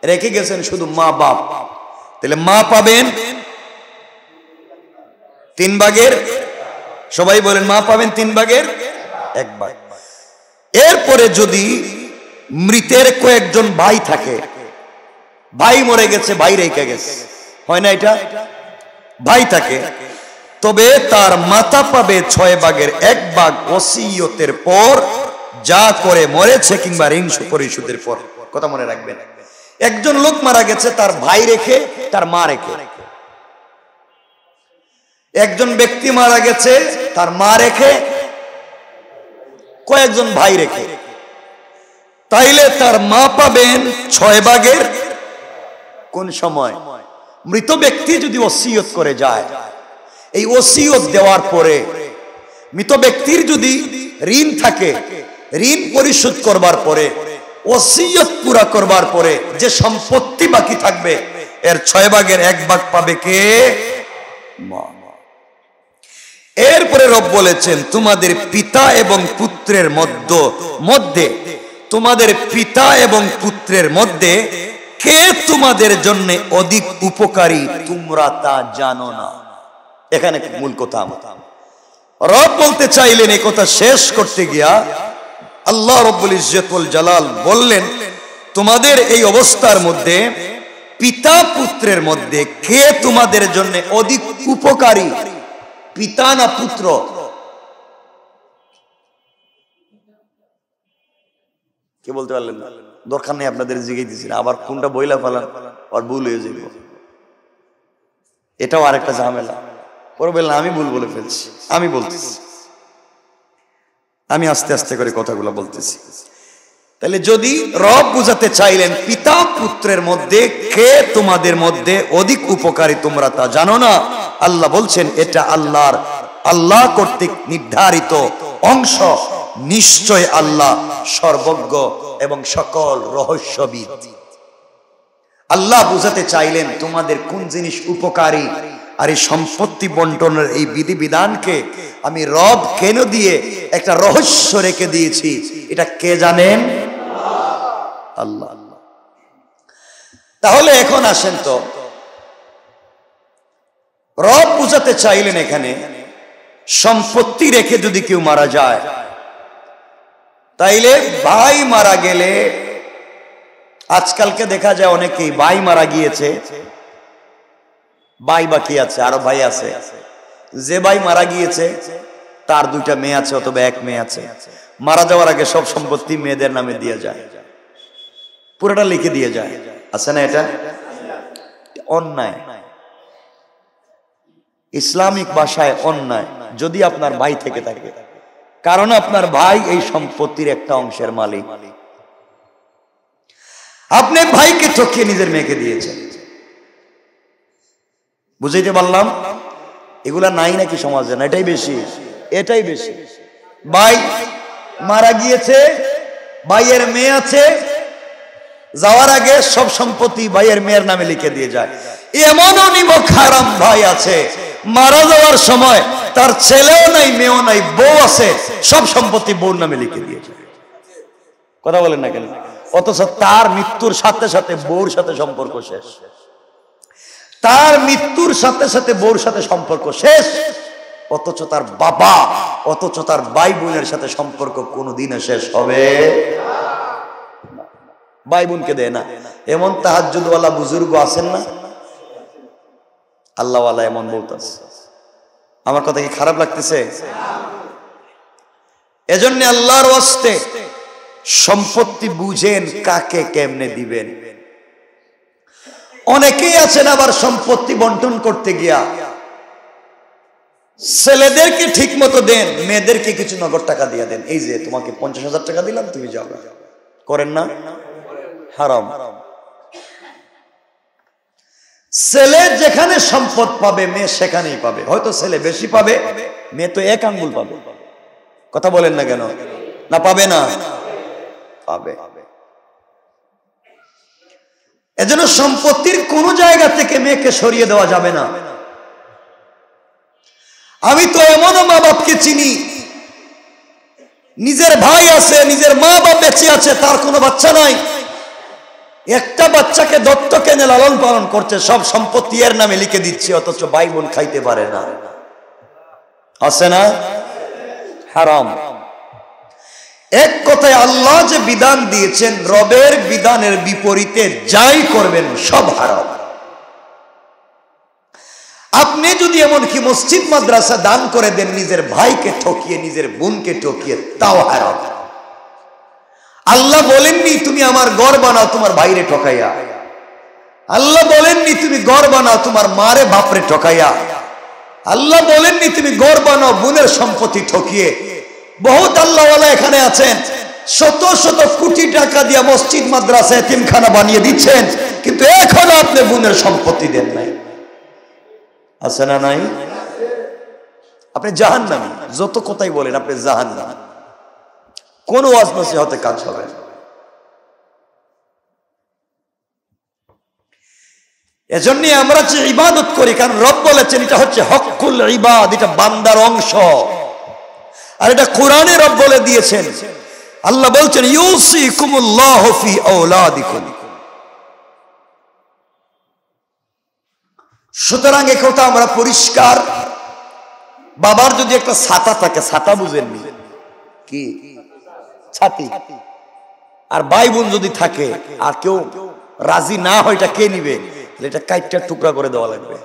রেখে গেছেন শুধু মা বাপ, তাহলে মা পাবেন 3 ভাগের, সবাই বলেন মা পাবেন 3 ভাগের 1 ভাগ। এরপরে যদি মৃতের কয়েকজন ভাই থাকে, ভাই মরে গেছে, ভাই রেখে গেছে, হয় না এটা? ভাই থাকে, তবে তার মাতা পাবে 6 ভাগের 1 ভাগ ওসিয়তের পর, যা করে মরেছে কিংবা ঋণ পরিশোধের পর। কথা মনে রাখবেন, একজন লোক মারা গেছে তার ভাই রেখে, তার মা রেখে। একজন ব্যক্তি মারা গেছে তার মা রেখে, কয়েকজন ভাই রেখে, তাইলে তার মা পাবেন 6 ভাগের। কোন সময়? মৃত ব্যক্তি যদি ওসিয়ত করে যায়, এই ওসিয়ত দেওয়ার পরে মৃত ব্যক্তির যদি ঋণ থাকে, ঋণ পরিশোধ করবার পরে, ওসিয়ত পুরা করবার পরে যে সম্পত্তি বাকি থাকবে, এর 6 ভাগের 1 ভাগ পাবে কে? মা। এরপরে রব বলেছেন, তোমাদের পিতা এবং পুত্রের মধ্যে তোমাদের পিতা এবং পুত্রের মধ্যে কে তোমাদের জন্য অধিক উপকারী তোমরা তা জানো না। এখানে মূল কথা রব বলতে চাইলেন, এই কথা শেষ করতে গিয়া আল্লাহ রব্বুল ইজ্জতুল জালাল বললেন, তোমাদের এই অবস্থার মধ্যে পিতা পুত্রের মধ্যে কে তোমাদের জন্য অধিক উপকারী, পিতা না পুত্র? কে বলতে পারলেন না? দরকার নেই আপনাদের জিজ্ঞেস না, আবার কোনটা বইলা ফেলান আর ভুল হয়ে যাবে, এটাও আরেকটা ঝামেলা। পরে বললেন আমি ভুল বলে ফেলছি, আমি বলতেছি, আমি আস্তে আস্তে করে কথাগুলো বলতেছি। তাহলে যদি রব বুঝাতে চাইলেন পিতা পুত্রের মধ্যে কে তোমাদের মধ্যে অধিক উপকারী তোমরা তা জানো না, আল্লাহ বলছেন এটা আল্লাহ কর্তৃক নির্ধারিত অংশ, নিশ্চয় আল্লাহ সর্বজ্ঞ এবং সকল রহস্যবিদ। আল্লাহ বুঝাতে চাইলেন তোমাদের কোন জিনিস উপকারী, আর এই সম্পত্তি বন্টনের এই বিধিবিধানকে আমি রব কেন দিয়ে একটা রহস্য রেখে দিয়েছি, এটা কে জানেন? আল্লাহ। তাহলে এখন আসেন তো, রব বুঝাতে চাইলেন এখানে সম্পত্তি রেখে যদি কেউ মারা যায়, তাইলে ভাই মারা গেলে, আজকালকে দেখা যায় অনেকেই ভাই মারা গিয়েছে, ভাই বাকি আছে, আরো ভাই আছে, যে ভাই মারা গিয়েছে তার দুইটা মেয়ে আছে অথবা এক মেয়ে আছে, মারা যাওয়ার আগে সব সম্পত্তি মেয়েদের নামে দিয়ে যায়, পুরোটা লিখে দিয়ে যায়, আছে না? এটা অন্যায়, ইসলামিক ভাষায় অন্যায় যদি আপনার ভাই থেকে থাকে, কারণ আপনার ভাই এই সম্পত্তির একটা অংশের মালিক। আপনি ভাইকে ঠকিয়ে নিজের মেয়েকে দিয়েছেন, বুঝাইতে পারলাম? এগুলা নাই নাকি সমাজে? না, এটাই বেশি, এটাই বেশি। ভাই মারা গিয়েছে, ভাইয়ের মেয়ে আছে, যাওয়ার আগে সব সম্পত্তি ভাইয়ের মেয়ের নামে লিখে দিয়ে যায়। এমনও নিমক হারাম ভাই আছে, মারা যাওয়ার সময় তার ছেলেও নাই, মেয়েও নাই, বউ আছে, সব সম্পত্তি বউর নামে লিখে দিয়ে যায়। কথা বলেন না কেন? অথচ তার মৃত্যুর সাথে সাথে বউর সাথে সম্পর্ক শেষ, তার মৃত্যুর সাথে সাথে বউর সাথে সম্পর্ক শেষ, অথচ তার বাবা, অথচ তার ভাই বোনের সাথে সম্পর্ক কোনোদিনও শেষ হবে না। ভাই বোনকে দেয় না। এমন তাহাজ্জুদওয়ালা বুজুর্গ আছেন না, আল্লাহওয়ালা, এমন বলতেছে। আমার কথা কি খারাপ লাগতেছে? এজন্য আল্লাহর ওয়াস্তে সম্পত্তি বুঝেন কাকে কেমনে দিবেন। অনেকেই আছেন আবার সম্পত্তি বন্টন করতে গিয়া ছেলেদেরকে ঠিক মতো দেন, মেয়েদেরকে কিছু নগদ টাকা দিয়ে দেন, এই যে তোমাকে 50,000 টাকা দিলাম, তুমি যাও। করেন না? হারাম। ছেলে যেখানে সম্পদ পাবে মেয়ে সেখানেই পাবে, হয়তো ছেলে বেশি পাবে, মেয়ে তো এক আঙ্গুল পাবে। কথা বলেন না কেন? না পাবে না? পাবে। এজন্য সম্পত্তির কোন জায়গা থেকে মেয়েকে সরিয়ে দেওয়া যাবে না। আমি তো এমনও মা বাপকে চিনি, নিজের ভাই আছে, নিজের মা বাপ বেঁচে আছে, তার কোনো বাচ্চা নাই, একটা বাচ্চাকে দত্তক এনে লালন পালন করছে, সব সম্পত্তি এর নামে লিখে দিচ্ছে, অথচ ভাই বোন খাইতে পারে না। আছে না? হারাম। এক কথায় আল্লাহ যে বিধান দিয়েছেন, রবের বিধানের বিপরীতে যাই করবেন সব হারাম। আপনি যদি এমনকি মসজিদ মাদ্রাসা দান করে দেন নিজের ভাইকে ঠকিয়ে, নিজের বোনকে ঠকিয়ে, তাও হারাম। আল্লাহ বলেননি তুমি আমার ঘর বানাও তোমার ভাইরে ঠকাইয়া, আল্লাহ বলেননি তুমি ঘর বানাও তোমার মারে বাপরে ঠকাইয়া, আল্লাহ বলেননি তুমি ঘর বানাও বোনের সম্পত্তি ঠকিয়ে। বহুত আল্লাহওয়ালা এখানে আছেন, শত শত কোটি টাকা দিয়া মসজিদ মাদ্রাসা এতিমখানা বানিয়ে দিচ্ছেন, কিন্তু এখনো আপনি বোনের সম্পত্তি দেন নাই। আছে না? নাই? আপনি জাহান্নামী, যত কথাই বলেন আপনি জাহান্নামী, কোন ওয়াজ নসিহতে কাজ হবে। এজন্য আমরা যে ইবাদত করি, কারণ রব বলেছেন এটা হচ্ছে হকুল ইবাদ, এটা বান্দার অংশ, আর এটা কোরআনে রব বলে দিয়েছেন। আল্লাহ বলছেন ইউসিকুমুল্লাহু ফি আওলাদিকুম। সুতরাং এই কথা আমরা পরিষ্কার। বাবার যদি একটা ছাতা থাকে, ছাতা বুঝেননি কি? ছাতি। আর ভাই বোন যদি থাকে আর কেউ রাজি না হয়, এটা কে নিবে? এটা কাইটটা টুকরা করে দেওয়া লাগবে।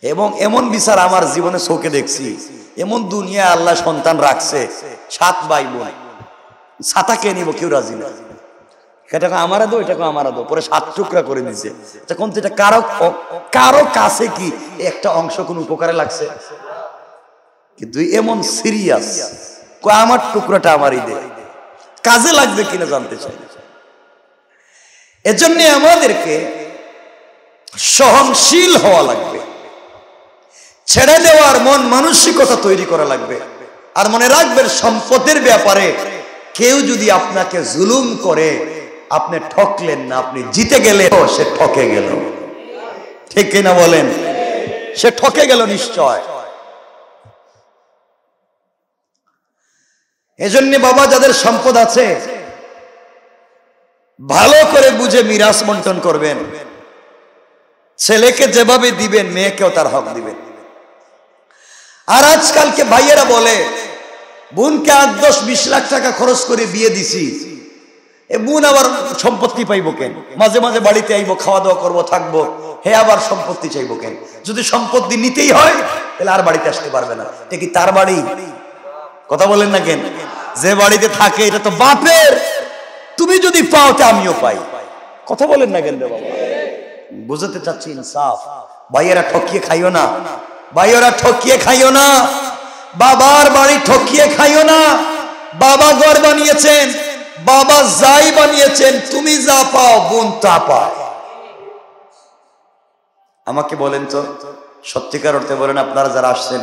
এবং এমন বিচার আমার জীবনে চোখে দেখছি, এমন দুনিয়া আল্লাহ সন্তান রাখছে, 7 ভাই বোন, ছাতা কে নিব, কেউ রাজি না। এটা আমারা দো, এটা আমারা দো, পরে 7 টুকরা করে দিছে। কোন এটা কারো কারো কাছে কি একটা অংশ কোন উপকারে লাগছে? কিন্তু এমন সিরিয়াস, আমার টুকরাটা আমারই দে, কাজে লাগবে কিনা জানতে চাই। এজন্য আমাদেরকে সহনশীল হওয়া লাগবে, ছেড়ে দেওয়ার মন মানসিকতা তৈরি করা লাগবে। আর মনে রাখবেন, সম্পদের ব্যাপারে কেউ যদি আপনাকে জুলুম করে, আপনি ঠকলেন না, আপনি জিতে গেলে সে ঠকে গেল। ঠিক কিনা বলেন? সে ঠকে গেল নিশ্চয়। এজন্য বাবা, যাদের সম্পদ আছে ভালো করে বুঝে মিরাস বন্টন করবেন। ছেলেকে যেভাবে দিবেন, মেয়েকেও তার হক দিবেন। আর আজকালকে ভাইয়েরা বলে, বোনকে 8-10-20 লাখ টাকা খরচ করে বিয়ে দিছি, এ বোন আবার সম্পত্তি পাইব কেন? মাঝে মাঝে বাড়িতে আইব, খাওয়া দাওয়া করবো, থাকবো, হে আবার সম্পত্তি চাইবো কেন? যদি সম্পত্তি নিতেই হয় তাহলে আর বাড়িতে আসতে পারবে না। এটা কি তার বাড়ি? কথা বলেন না কেন? যে বাড়িতে থাকে এটা তো বাপের। তুমি যদি পাও তা আমিও পাই। কথা বলেন না কেন বাবা? বুঝতে চাচ্ছি ইনসাফ। ভাইয়েরা ঠকিয়ে খাইও না, ভাইয়েরা ঠকিয়ে খাইও না, বাবার বাড়ি ঠকিয়ে খাইও না। বাবা ঘর বানিয়েছেন, বাবা যাই বানিয়েছেন, তুমি যা পাও বোন তা পায়। আমাকে বলেন তো, সত্যিকার অর্থে বলেন, আপনারা যারা আসছেন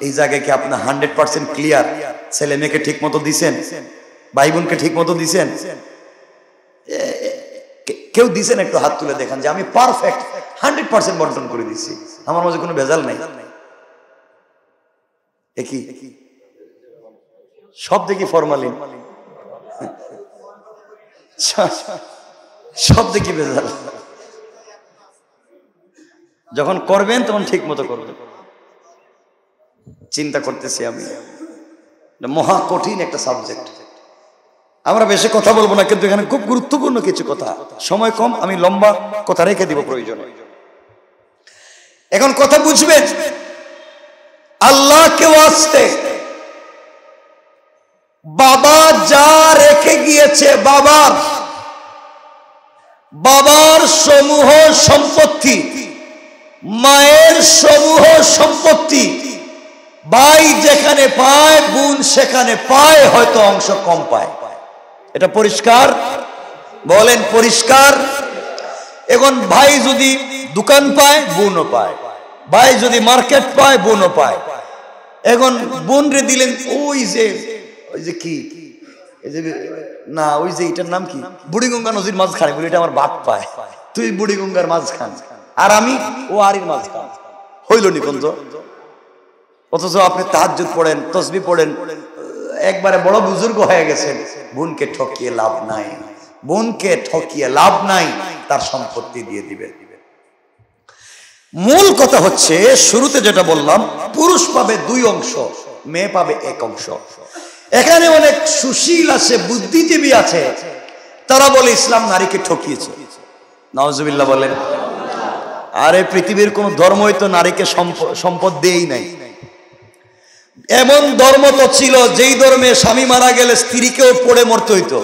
এই জায়গায় কি আপনার 100% ক্লিয়ার? ছেলে মেয়েকে ঠিক মতো দিছেন? ভাই বোনকে ঠিক মতো দিছেন? কেউ দিছেন? একটু হাত তুলে দেখান যে আমি পারফেক্ট 100% বন্টন করে দিচ্ছি, আমার মাঝে কোনো ভেজাল নাই। একই সব দেখি ফরমালিন, সব দেখি ভেজাল। যখন করবেন তখন ঠিক মতো করবেন। চিন্তা করতেছি আমি, মহা কঠিন একটা সাবজেক্ট। আমরা বেশি কথা বলবো না, কিন্তু এখানে খুব গুরুত্বপূর্ণ কিছু কথা, সময় কম, আমি লম্বা কথা রেখে দিব প্রয়োজনে। এখন কথা বুঝবেন, আল্লাহকে ওয়াস্তে বাবা যা রেখে গিয়েছে, বাবার সমূহ সম্পত্তি, মায়ের সমূহ সম্পত্তি, ভাই যেখানে পায় বোন সেখানে পায়, হয়তো অংশ কম পায়। এটা পরিষ্কার? বলেন পরিষ্কার? এখন ভাই যদি দোকান পায় বোনও পায়, ভাই যদি মার্কেট পায় বোনও পায়। এখন বোন রে দিলেন ওই যে কি, এই যে না, ওই যে এটার নাম কি, বুড়িগঙ্গা নদীর মাঝখানে, বলি এটা আমার বাপ পায়, তুই বুড়িগঙ্গার মাঝখান, আর আমি ও আরির মাঝখান, হইল নিকুঞ্জ। অথচ আপনি তাহাজ্জুদ পড়েন, তসবিহ পড়েন, একবারে বড় বুজুর্গ হয়ে গেছেন, বোনকে ঠকিয়ে লাভ নাই, বোনকে ঠকিয়ে লাভ নাই, তার সম্পত্তি দিয়ে দিবে। মূল কথা হচ্ছে, শুরুতে যেটা বললাম, পুরুষ পাবে 2 অংশ, মেয়ে পাবে 1 অংশ। এখানে অনেক সুশীল আছে, বুদ্ধিজীবী আছে, তারা বলে ইসলাম নারীকে ঠকিয়েছে। নাউজুবিল্লাহ বলেন। আরে পৃথিবীর কোন ধর্মই তো নারীকে সম্পদ দেই নাই। এমন ধর্ম তো ছিল যেই ধর্মে স্বামী মারা গেলে স্ত্রীকেও পড়ে মরতে হইতো।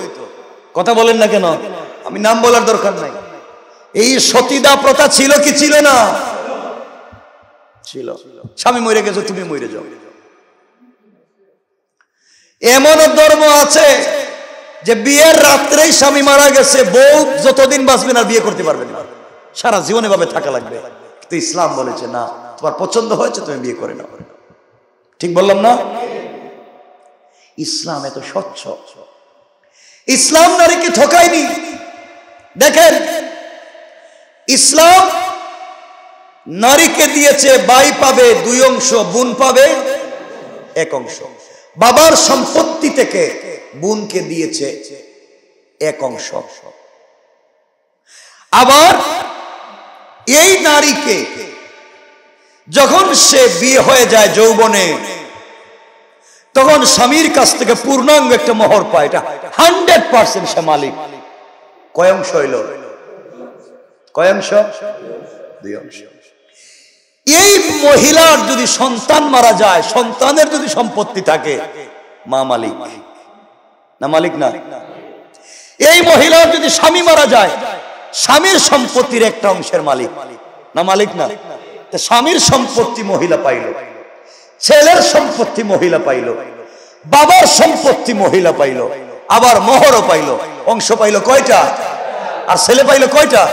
কথা বলেন না কেন? আমি নাম বলার দরকার নাই। এই সতীদাহ প্রথা ছিল কি ছিল না? ছিল। স্বামী মরে গেছে, তুমি মরে যাও। এমন ধর্ম আছে যে বিয়ের রাত্রেই স্বামী মারা গেছে, বউ যতদিন বাঁচবে না বিয়ে করতে পারবেন না, সারা জীবন এভাবে থাকা লাগবে। কিন্তু ইসলাম বলেছে না, তোমার পছন্দ হয়েছে তুমি বিয়ে করে নাও। ঠিক বললাম না? ইসলাম এত স্বচ্ছ। ইসলাম নারীকে ঠকায়নি। দেখেন, ইসলাম নারীকে দিয়েছে, ভাই পাবে 2 অংশ, বোন পাবে 1 অংশ। বাবার সম্পত্তি থেকে বোনকে দিয়েছে 1 অংশ। আবার এই নারীকে যখন সে বিয়ে হয়ে যায় যৌবনে, তখন স্বামীর কাছ থেকে পূর্ণাঙ্গ একটা মোহর পায়। এটা 100% সে মালিক। কয় অংশ হইল? কয় অংশ? 2 অংশ। এই মহিলার যদি সন্তান মারা যায়, সন্তানের যদি সম্পত্তি থাকে, মা মালিক। না মালিক না? এই মহিলা যদি স্বামী মারা যায়, স্বামীর সম্পত্তির একটা অংশের মালিক না মালিক না? স্বামীর সম্পত্তি মহিলা পাইল, ছেলের সম্পত্তি মহিলা পাইল, বাবার সম্পত্তি মহিলা পাইল, আবার মোহরও পাইল। অংশ পাইল কয়টা? আর ছেলে পাইল কয়টা?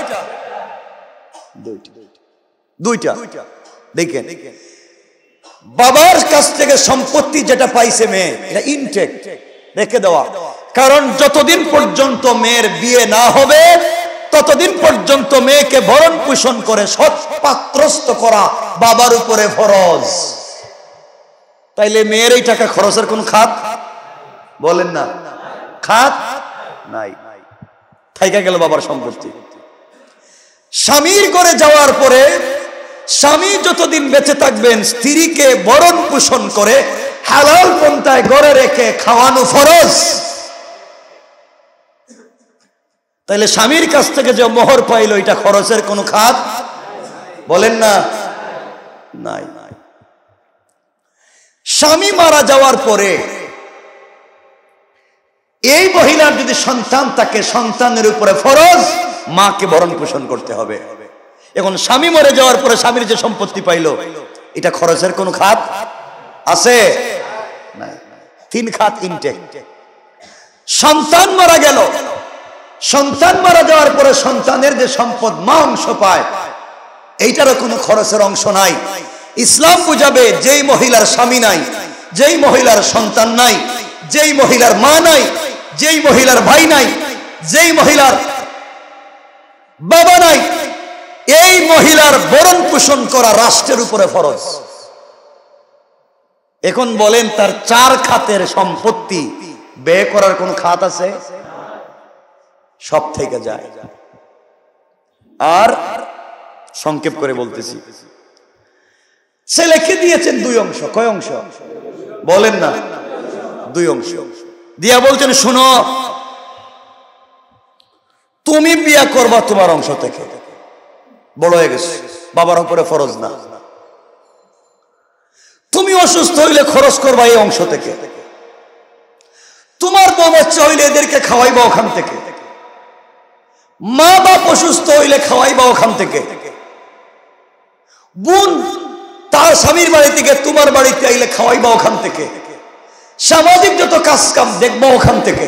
দুইটা। দেখেন, বাবার কাছ থেকে সম্পত্তি যেটা পাইছে মেয়ে, এটা ইনটেক রেখে দেওয়া। কারণ যতদিন পর্যন্ত মেয়ের বিয়ে না হবে ততদিন পর্যন্ত মেয়েকে ভরণ পোষণ করে সৎ পাত্রস্থ করা বাবার উপরে ফরজ। তাইলে মেয়ের এই টাকা খরচের কোন খাত বলেন না? খাত নাই, থাইকা গেল বাবার সম্পত্তি। স্বামীর ঘরে যাওয়ার পরে স্বামী যতদিন বেঁচে থাকবেন স্ত্রীকে ভরণ পোষণ করে হালাল পন্থায় ঘরে রেখে খাওয়ানো ফরজ। তাইলে স্বামীর কাছ থেকে যে মোহর পাইল, এটা খরচের কোন খাত বলেন না? নাই। স্বামী মারা যাওয়ার পরে এই মহিলার যদি সন্তান থাকে, সন্তানের উপরে ফরজ মাকে ভরণ পোষণ করতে হবে। এখন স্বামী মরে যাওয়ার পরে স্বামীর যে সম্পত্তি পাইল, এটা খরচের কোন খাত আছে? তিন খাত ইনটেক। সন্তান মারা গেল, সন্তান মারা যাওয়ার পরে সন্তানের যে সম্পদ মা অংশ পায়, এইটারও কোনো খরচের অংশ নাই। ইসলাম বুঝাবে যেই মহিলার স্বামী নাই, যেই মহিলার সন্তান নাই, যেই মহিলার মা নাই, যেই মহিলার ভাই নাই, যেই মহিলার বাবা নাই, এই মহিলার ভরণ পোষণ করা রাষ্ট্রের উপরে ফরজ। এখন বলেন, তার 4 খাতের সম্পত্তি ব্যয় করার কোন খাত আছে? সব থেকে যায়। আর সংক্ষেপ করে বলতেছি, ছেলেকে দিয়েছেন 2 অংশ। কয় অংশ বলেন না? 2 অংশ দিয়া বলছেন, শুনো, তুমি বিয়ে করবা তোমার অংশ থেকে, বড় হয়ে গেছে, বাবার উপরে ফরজ না। তুমি অসুস্থ হইলে খরচ করবা এই অংশ থেকে, তোমার বউ বাচ্চা হইলে এদেরকে খাওয়াইবা ওখান থেকে, মা বাপ অসুস্থ হইলে খাওয়াইবা ওখান থেকে, বোন তার স্বামীর বাড়ি থেকে তোমার বাড়িতে আইলে খাওয়াইবা ওখান থেকে, সামাজিক যত কাজ কাম দেখবো ওখান থেকে।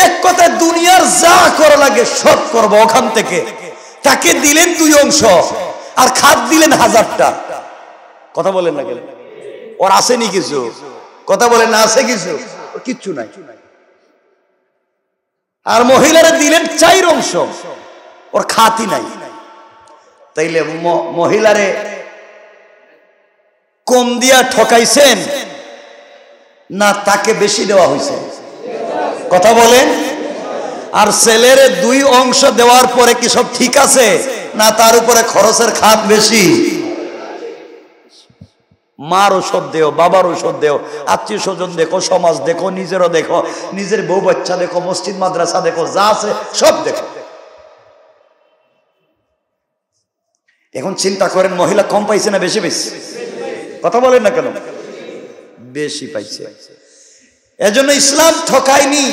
এক কথায় দুনিয়ার যা করা লাগে সব করবো ওখান থেকে। তাকে দিলেন 2 অংশ আর খাত দিলেন 1000টা। কথা বলেন না কেন? ওর আসেনি কিছু? কথা বলেন না? আছে কিছু? কিচ্ছু নাই। আর মহিলারা দিলেন 4 অংশ, ওর খাতই নাই। তাইলে মহিলারে কম দিয়া ঠকাইছেন না তাকে বেশি দেওয়া হয়েছে? কথা বলেন। আর ছেলের 2 অংশ দেওয়ার পরে কি সব ঠিক আছে না তার উপরে খরচের খাত বেশি? মার ঔষধ দেও, বাবার ঔষধ দেও, আত্মীয় স্বজন দেখো, সমাজ দেখো, নিজেরও দেখো, নিজের বউ বাচ্চা দেখো, মসজিদ মাদ্রাসা দেখো, যা আছে সব দেখো। এখন চিন্তা করেন, মহিলা কম পাইছে না বেশি পাইছে? কথা বলেন না কেন? বেশি পাইছে। এজন্য ইসলাম ঠকায়নি,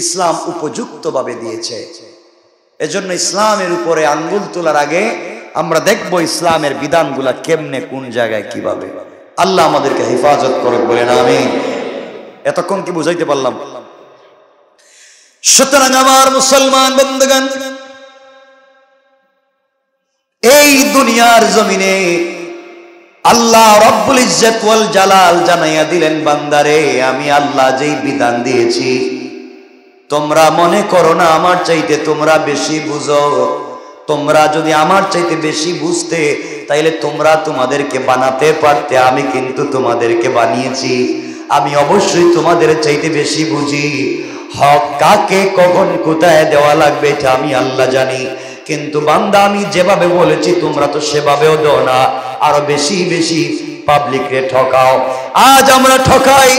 ইসলাম উপযুক্ত ভাবে দিয়েছে। এজন্য ইসলামের উপরে আঙ্গুল তোলার আগে আমরা দেখব ইসলামের বিধানগুলা কেমনে, কোন জায়গায়, কিভাবে। আল্লাহ আমাদেরকে হেফাজত করুক, বলেন আমিন। এতক্ষণ কি বুঝাইতে পারলাম? সুতরাং আমার মুসলমান বন্ধুগণ, এই দুনিয়ার জমিনে আল্লাহ রব্বুল ইজ্জত ওয়াল জালাল জানাইয়া দিলেন, বান্দারে আমি আল্লাহ যেই বিধান দিয়েছি তোমরা মনে করো না আমার চাইতে তোমরা বেশি বুঝো। তোমরা যদি আমার চাইতে বেশি বুঝতে তাইলে তোমরা তোমাদেরকে বানাতে পারতে। আমি কিন্তু তোমাদেরকে বানিয়েছি, আমি অবশ্যই তোমাদের চাইতে বেশি বুঝি। হক কাকে কখন কোথায় দেওয়া লাগবে এটা আমি আল্লাহ জানি। কিন্তু বান্দা আমি যেভাবে বলেছি তোমরা তো সেভাবেও দাও না, আরো বেশি বেশি পাবলিক রে ঠকাও। আজ আমরা ঠকাই,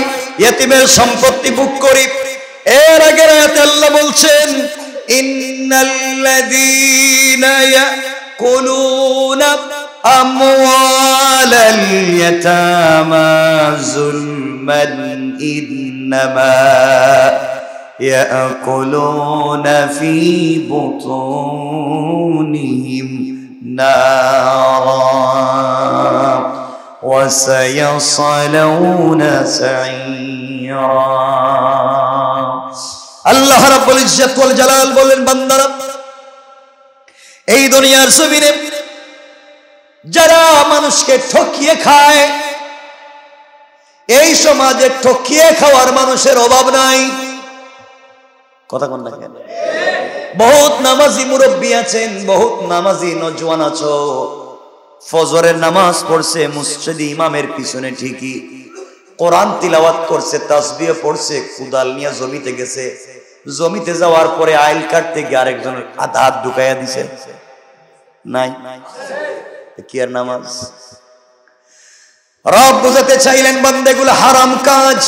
ইয়েতিমের সম্পত্তি বুক করি। এর আগের আয়াতে আল্লাহ বলছেন, ইন্নাল্লাযীনা ইয়াকুলুনা আমওয়ালাল ইয়াতামা যুলমান ইন্নামা ইয়াকুলুনা ফি বুতুনিহিম নারা ওয়া সায়াসলাউনা সাঈরা। আল্লাহ রাব্বুল ইজ্জত ওয়াল জালাল বলেন, বান্দারা, এই দুনিয়ার জমিনে যারা মানুষকে ঠকিয়ে খায়, এই সমাজে ঠকিয়ে খাওয়ার মানুষের অভাব নাই। কথা কোন না কেন? বহুত নামাজি মুরব্বী আছেন, বহুত নামাজি নওজোয়ান আছো, ফজরের নামাজ পড়ছে মসজিদে ইমামের পিছনে, ঠিকই কোরআন তিলাওয়াত করছে, তাসবিহ পড়ছে, কুদাল নিয়ে জমিতে গেছে, জমিতে যাওয়ার পরে আইল কাটতে গিয়ে আরেকজনের হাত ঢুকাইয়া দিছে। নাই কি আর নামাজ? রব বুঝাতে চাইলেন, বান্দা এগুলো হারাম কাজ,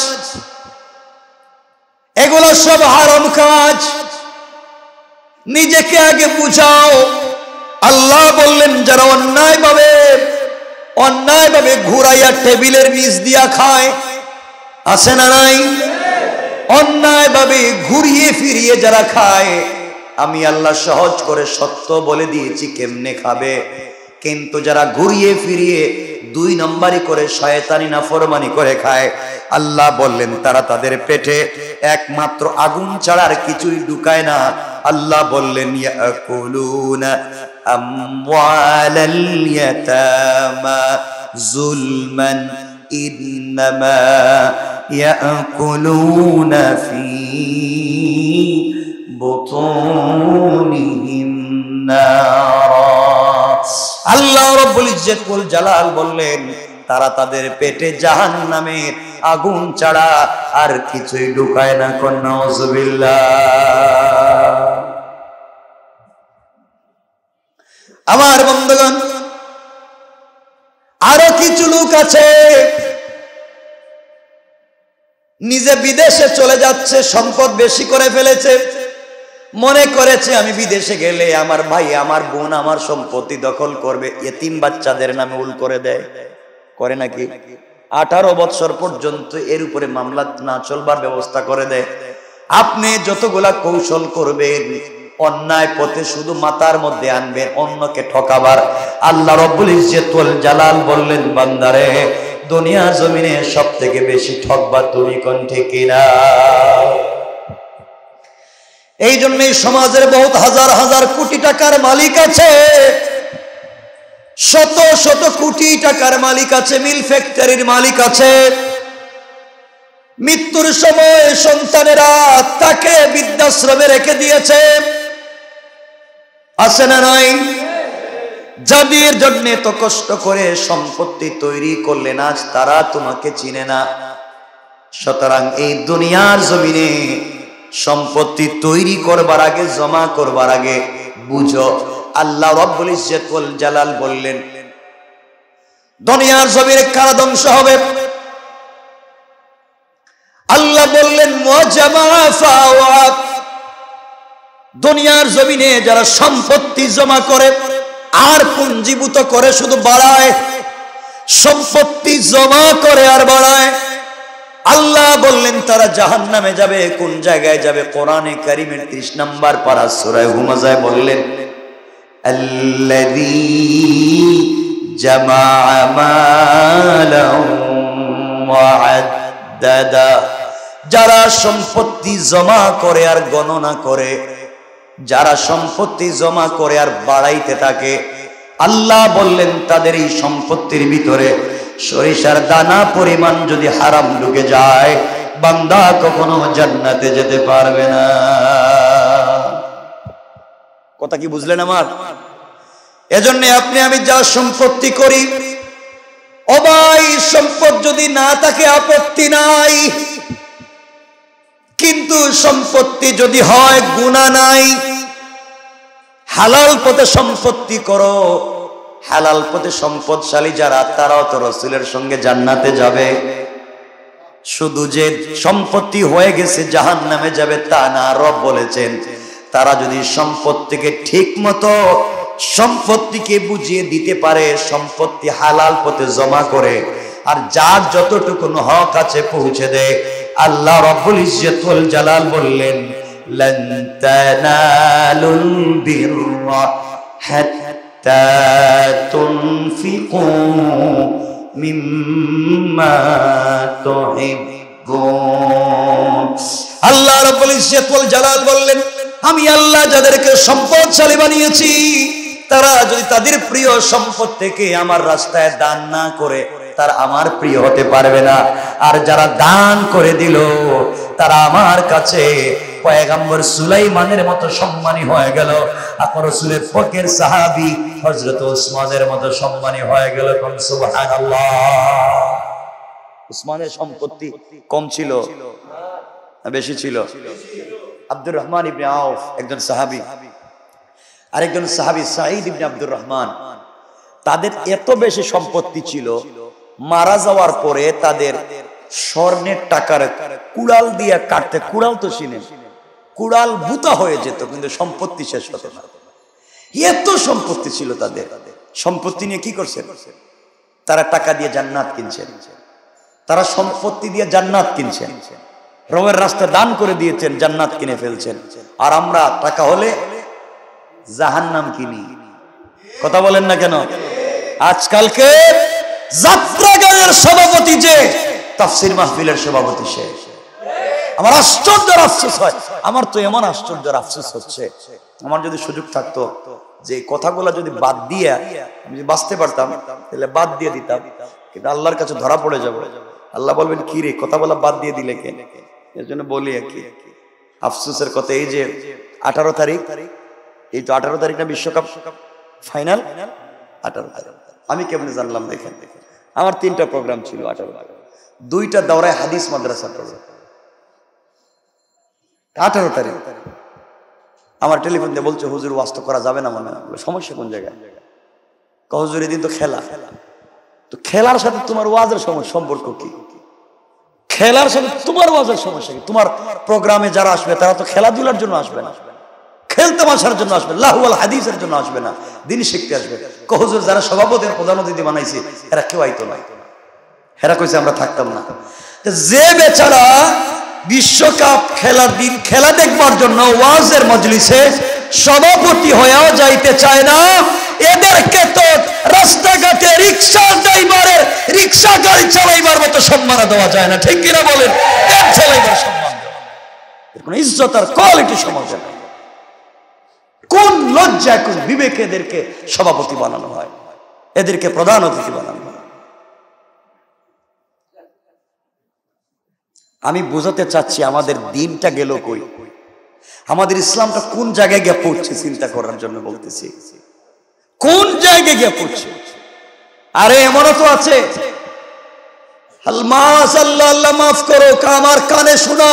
এগুলো সব হারাম কাজ, নিজেকে আগে বুঝাও। আল্লাহ বললেন, যারা অন্যায় ভাবে ঘুরাইয়া টেবিলের নিচ দিয়া খায়, আছে না নাই? অন্যায় ভাবে ঘুরিয়ে ফিরিয়ে যারা খায়, আমি আল্লাহ সহজ করে সত্য বলে দিয়েছি কেমনে খাবে। কিন্তু যারা ঘুরিয়ে ফিরিয়ে 2 নম্বরই করে শয়তানি নাফরমানি করে খায়, আল্লাহ বললেন তারা তাদের পেটে একমাত্র আগুন ছাড়া আর কিছুই ঢুকায় না। আল্লাহ বললেন, ইয়াকুলুনা আমওয়ালাল ইয়াতামা যুলমান ইন্নামা ইয়াকুলুনা ফি বুতুনিহিম নারা। আল্লাহ রাব্বুল ইজ্জত ওয়াল জালাল বললেন, তারা তাদের পেটে জাহান্নামের আগুন ছাড়া আর কিছুই ঢুকায় না। নাউযুবিল্লাহ। আমার বন্ধুগণ, আরো কিছু লোক আছে নিজে বিদেশে চলে যাচ্ছে, সম্পদ বেশি করে ফেলেছে, মনে করেছে আমি বিদেশে গেলে আমার ভাই আমার বোন আমার সম্পত্তি দখল করবে, এতিম বাচ্চাদের নামে উল করে দেয়, করে নাকি? 18 বছর পর্যন্ত এর উপরে মামলা না চলবার ব্যবস্থা করে দেয়। আপনি যতগুলা কৌশল করবেন, অন্যায় পথে শুধু মাথার মধ্যে আনবেন অন্যকে ঠকাবার। আল্লাহ রাব্বুল ইজ্জত ওয়াল জালাল বললেন, বান্দারে, দুনিয়া জমিনে সবথেকে বেশি ঠকবা তুমি, কোন ঠিক না? এই জন্যই সমাজের বহুত হাজার হাজার কোটি টাকার মালিক আছে, শত শত কোটি টাকার মালিক আছে, মিল ফ্যাক্টরির মালিক আছে। মৃত্যুর সময় সন্তানেরা তাকে বৃদ্ধাশ্রমে রেখে দিয়েছে, আছে না নাই? যাদের জন্য তো কষ্ট করে সম্পত্তি তৈরি করলেন, আজ তারা তোমাকে চিনে না। সুতরাং এই দুনিয়ার জমিনে সম্পত্তি তৈরি করবার আগে, জমা করবার আগে বুঝো, আল্লাহ রাব্বুল ইজ্জত ওয়াল জালাল বললেন, দুনিয়ার জমিনে কারা ধ্বংস হবে? আল্লাহ বললেন, মুজামা ফাওয়াত। দুনিয়ার জমিনে যারা সম্পত্তি জমা করে আর পুঞ্জীভূত করে, শুধু বাড়ায়, সম্পত্তি জমা করে আর বাড়ায়, আল্লাহ বললেন তারা জাহান্নামে যাবে। কোন জায়গায় যাবে? কোরআনে কারীমের 30 নম্বর পারা সূরা হুমাযায় বললেন, আল্লাযী জামাআ মালান ওয়া আদ্দাদা। যারা সম্পত্তি জমা করে আর গণনা করে, যারা সম্পত্তি জমা করে আর বাড়াইতে থাকে, আল্লাহ বললেন তাদের এই সম্পত্তির ভিতরে সরিষার দানা পরিমাণ যদি হারাম ঢুকে যায়, বান্দা কখনো জান্নাতে যেতে পারবে না। কথা কি বুঝলেন আমার? এজন্য আপনি আমি যা সম্পত্তি করি, ও ভাই, সম্পদ যদি না থাকে আপত্তি নাই, কিন্তু সম্পত্তি যদি হয় গুনাহ নাই। হালাল পথে সম্পত্তি করো, হালাল পথে সম্পদশালী যারা, তারাও তো রাসূলের সঙ্গে জান্নাতে যাবে। শুধু যে সম্পত্তি হয়ে গেছে জাহান্নামে যাবে তা না, রব বলেছেন তারা যদি সম্পত্তিকে ঠিক মতো সম্পত্তিকে বুঝিয়ে দিতে পারে, সম্পত্তি হালাল পথে জমা করে, আর যার যতটুকু হক আছে পৌঁছে দেয়। আল্লাহ রাব্বুল ইজ্জত ওয়াল জালাল বললেন, লান তানালুল বিররা হাত্তা তুনফিকু মিম্মা তুহিব্বুন। আল্লাহ রাব্বুল ইজ্জত ওয়াল জালাল বললেন, আমি আল্লাহ যাদেরকে সম্পদশালী বানিয়েছি, তারা যদি তাদের প্রিয় সম্পদ থেকে আমার রাস্তায় দান না করে, তারা আমার প্রিয় হতে পারবে না। আর যারা দান করে দিল, তারা আমার কাছে পয়গম্বর সুলাইমানের মতো সম্মানী হয়ে গেল, আর রাসূলের ফকের সাহাবী হযরত ওসমানের মতো সম্মানী হয়ে গেল। সুবহানাল্লাহ। ওসমানের সম্পত্তি কম ছিল না বেশি ছিল? আব্দুর রহমান ইবনে আউফ একজন সাহাবী, আরেকজন সাহাবী সাঈদ ইবনে আব্দুর রহমান, তাদের এত বেশি সম্পত্তি ছিল, মারা যাওয়ার পরে তাদের স্বর্ণের টাকার কুড়াল দিয়ে কাটতে, কুড়াল তো চিনেন, কুড়াল বুতা হয়ে যেত, কিন্তু সম্পত্তি শেষ হতো না। এত সম্পত্তি ছিল তাদের। সম্পত্তি নিয়ে কি করছেন? তারা টাকা দিয়ে জান্নাত কিনছেন, তারা সম্পত্তি দিয়ে জান্নাত কিনছেন, রবের রাস্তায় দান করে দিয়েছেন, জান্নাত কিনে ফেলছেন। আর আমরা টাকা হলে জাহান্নাম কিনি। কথা বলেন না কেন? আজকালকে যাত্রা গানের সভাপতি যে তাফসীর মাহফিলের সভাপতি সে। আমার আশ্চর্য আফসোস হয়, আমার তো এমন আশ্চর্য আফসোস হচ্ছে, আমার যদি সুযোগ থাকতো যে কথাগুলো যদি বাদ দিয়ে আমি বাঁচতে পারতাম, তাহলে বাদ দিয়ে দিতাম, কিন্তু আল্লাহর কাছে ধরা পড়ে যাব। আল্লাহ বলবেন, কি রে কথা বলা বাদ দিয়ে দিলে কেন? এর জন্য বলি আর কি আফসোসের কথা। এই যে 18 তারিখ, এই তো 18 তারিখ না বিশ্বকাপ ফাইনাল? 18 তারিখ। আমি কেমনে জানলাম? দেখেন, আমার 3টা প্রোগ্রাম ছিল 18 তারিখ, 2টা দাওরায় হাদিস মাদ্রাসা প্রোগ্রাম। 18 তারিখ আমার টেলিফোন দিয়ে বলছে, হুজুর ওয়াজ তো করা যাবে না মনে হয়। সমস্যা কোন জায়গায়? হুজুর এদিন তো খেলা। তো খেলার সাথে তোমার ওয়াজের সম্পর্ক কি? খেলার সাথে তোমার ওয়াজের সমস্যা কি? তোমার প্রোগ্রামে যারা আসবে তারা তো খেলাধুলার জন্য আসবে না, খেলতে বসার জন্য আসবে, লাহওয়াল হাদিসের জন্য আসবে না, দিন শিখতে আসবে। হুজুর যারা সভাপতির প্রধান অতিথি বানাইছে এরা কেউ আইতো না, এরা কইছে আমরা থাকতাম না। যে বেচারা বিশ্বকাপ খেলার দিন খেলা দেখবার জন্য ওয়াজের মজলিসে সভাপতি হয়েও যাইতে চায় না, এদেরকে তো রাস্তাঘাটে রিক্সা ড্রাইভারের রিক্সা গাড়ি চালাইবার মতো সম্মান দেওয়া যায় না, ঠিক কিনা বলেন? চালাইবার সম্মান দেওয়া, এর কোনো ইজ্জত আর কোয়ালিটি সমাজে নাই। কোন লজ্জায়, কোন বিবেকে এদেরকে সভাপতি বানানো হয়, এদেরকে প্রধান অতিথি বানানো হয়? আমি বোঝাতে চাচ্ছি আমাদের দিনটা গেল কই, আমাদের ইসলামটা কোন জায়গায় গিয়ে পড়ছে চিন্তা করার জন্য বলতেছি। কোন জায়গায় গিয়ে পড়ছে? আরে এমনও তো আছে, আল্লাহ মাফ করো, আমার কানে শোনা,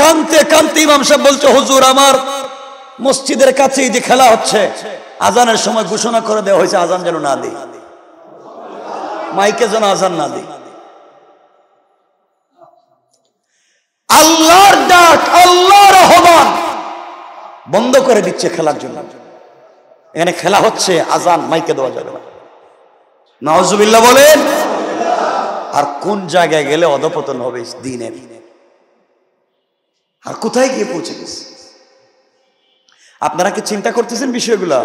কানতে কানতে ইমাম সাহেব বলছে, হুজুর আমার মসজিদের কাছেই যে খেলা হচ্ছে, আজানের সময় ঘোষণা করে দেওয়া হয়েছে আজান যেন না দিই, মাইকে যেন আজান না দিই। আল্লাহর ডাক, আল্লাহর আহ্বান বন্ধ করে দিচ্ছে খেলার জন্য। এখানে খেলা হচ্ছে, আজান মাইকে দেওয়া যাবে না। নাউজুবিল্লাহ বলেন। আর কোন জায়গায় গেলে অধপতন হবে দিনের, আর কোথায় গিয়ে পৌঁছে গেছে? আপনারা কি চিন্তা করতেছেন বিষয়গুলা?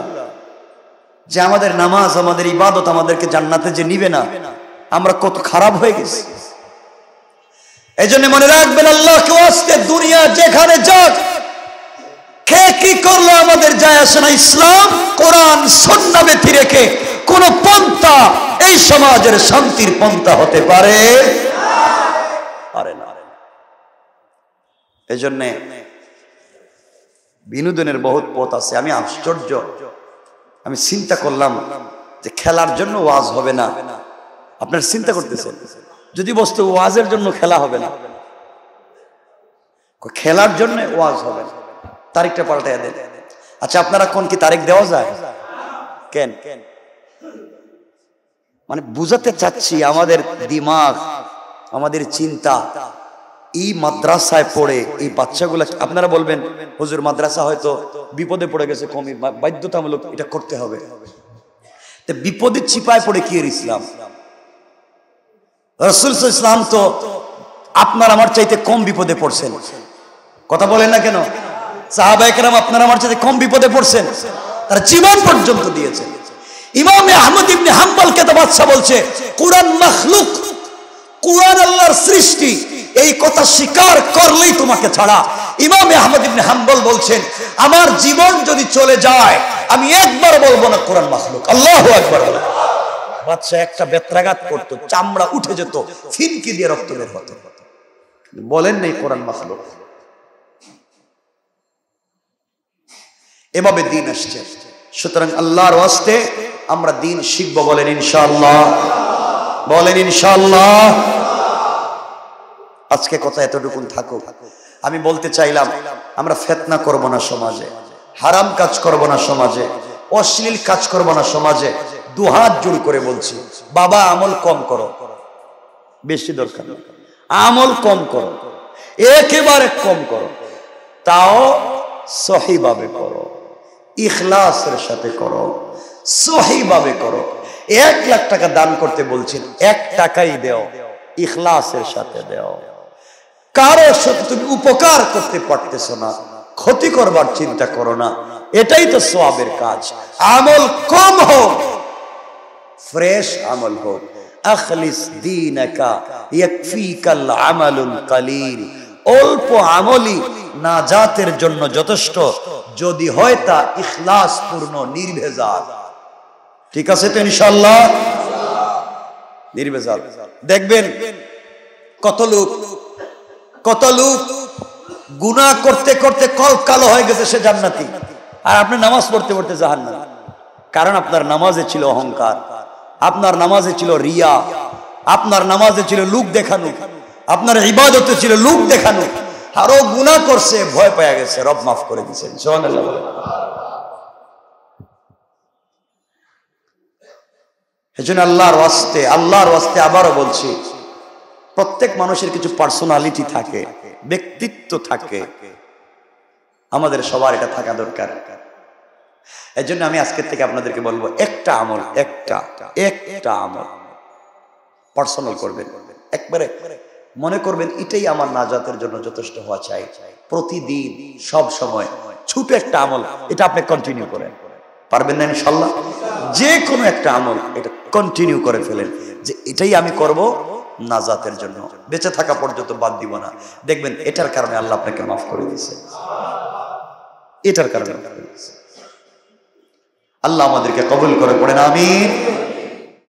যে আমাদের নামাজ, আমাদের ইবাদত আমাদেরকে জান্নাতে যে নিবে না, আমরা কত খারাপ হয়ে গেছি। এই জন্য মনে রাখবেন, আল্লাহকে ওয়াস্তে দুনিয়া যেখানে যাক, কে কি করলো আমাদের যায় আসে না। ইসলাম, কোরআন, সুন্নাহ ব্যতি রেখে কোন পন্থা এই সমাজের শান্তির পন্থা হতে পারে না। এই জন্য বিনোদনের বহুত পথ আছে। আমি আশ্চর্য, আমি চিন্তা করলাম যে খেলার জন্য ওয়াজ হবে না। আপনার চিন্তা করতেছেন, যদি বস্তু ওয়াজের জন্য খেলা হবে না, খেলার জন্য ওয়াজ হবে না, তারিখটা পাল্টাইয়া দেন। আচ্ছা আপনারা কোন কি তারিখ দেওয়া যায়? কেন? মানে বুঝাতে চাচ্ছি আমাদের দিমাগ, আমাদের চিন্তা এই মাদ্রাসায় পড়ে এই বাচ্চাগুলা, আপনারা বলবেন হুজুর মাদ্রাসা হয়তো বিপদে পড়ে গেছে, কমই বাধ্যতামূলক এটা করতে হবে। বিপদের চিপায় পড়ে কি এর ইসলাম? রাসূল সাল্লাল্লাহু আলাইহি ওয়াসাল্লাম তো আপনার আমার চাইতে কম বিপদে পড়ছেন, কথা বলেন না কেন? সাহাবায়ে কেরাম আপনার আমার চাইতে কম বিপদে পড়ছেন, তার জীবন পর্যন্ত দিয়েছেন। ইমাম আহমদ ইবনে হাম্বলকে তো বাদশা বলছে কুরআন মাখলুক, কুরআন আল্লাহর সৃষ্টি, এই কথা স্বীকার করলেই তোমাকে ছাড়া। ইমাম আহমদ ইবনে হাম্বল বলছেন আমার জীবন যদি চলে যায় আমি একবার বলবো না কোরআন মাখলুক। আল্লাহু আকবার। বাদশা একটা বেত্রাঘাত করতো, চামড়া উঠে যেত, ফিনকি দিয়ে রক্ত বের হতো, বলেন নাই কোরআন মাখলুক। এভাবে দিন আসছে। সুতরাং আল্লাহর ওয়াস্তে আমরা দিন শিখবো, বলেন ইনশাআল্লাহ, বলেন ইনশাআল্লাহ। আজকে কথা এতটুকুন থাকুক। আমি বলতে চাইলাম আমরা ফিতনা করব না সমাজে, হারাম কাজ করব না সমাজে, অশ্লীল কাজ করব না সমাজে। দুহাত জোড় করে বলছি, বাবা আমল কম করো, বেশি দরকার নেই, আমল কম করো, একেবারে কম করো, তাও সহিভাবে করো, ইখলাসের সাথে করো, সহিভাবে করো। 1 লাখ টাকা দান করতে বলছেন, 1 টাকাই দেও, ইখলাসের সাথে দেও। কারো সাথে তুমি উপকার করতে পারতেছ না, ক্ষতি করবার চিন্তা করো না, এটাই তো সওয়াবের কাজ। আমল কম হোক, ফ্রেশ আমল হোক। আখলিস দীনাকা ইয়াকফিকাল আমালুল কালিল, অল্প আমলই নাজাতের জন্য যথেষ্ট, যদি হয় তা ইখলাস পূর্ণ, নির্ভেজাল। ঠিক আছে তো ইনশাআল্লাহ? নির্ভেজাল। দেখবেন কত লোক গুনাহ করতে করতে কল্প কালো হয়ে গেছে, সে জান্নাতি, আর আপনি নামাজ পড়তে পড়তে জাহান্নামী। কারণ আপনার নামাজে ছিল অহংকার, আপনার নামাজে ছিল রিয়া, আপনার নামাজে ছিল লোক দেখানো, আপনার ইবাদতে ছিল লোক দেখানো। আরো গুনাহ করছে, ভয় পেয়ে গেছে, রব মাফ করে দিয়েছেন। সুবহানাল্লাহ। এজন্য আল্লাহর ওয়াস্তে আবারও বলছি, প্রত্যেক মানুষের কিছু পার্সোনালিটি থাকে, ব্যক্তিত্ব থাকে, আমাদের সবার এটা থাকা দরকার। এজন্য আমি আজকের থেকে আপনাদেরকে বলবো, একটা আমল পার্সোনাল করবেন, একবারে মনে করবেন এটাই আমার নাজাতের জন্য যথেষ্ট হওয়া চাই। প্রতিদিন সব সময় ছোট একটা আমল, এটা আপনি কন্টিনিউ করেন, পারবেন না ইনশাআল্লাহ? যে কোনো একটা আমল এটা কন্টিনিউ করে ফেলেন, যে এটাই আমি করব নাজাতের জন্য, বেঁচে থাকা পর্যন্ত বাদ দিব না। দেখবেন এটার কারণে আল্লাহ আপনাকে মাফ করে দিয়েছে, এটার কারণে। আল্লাহ আমাদেরকে কবুল করে, পড়েন আমিন।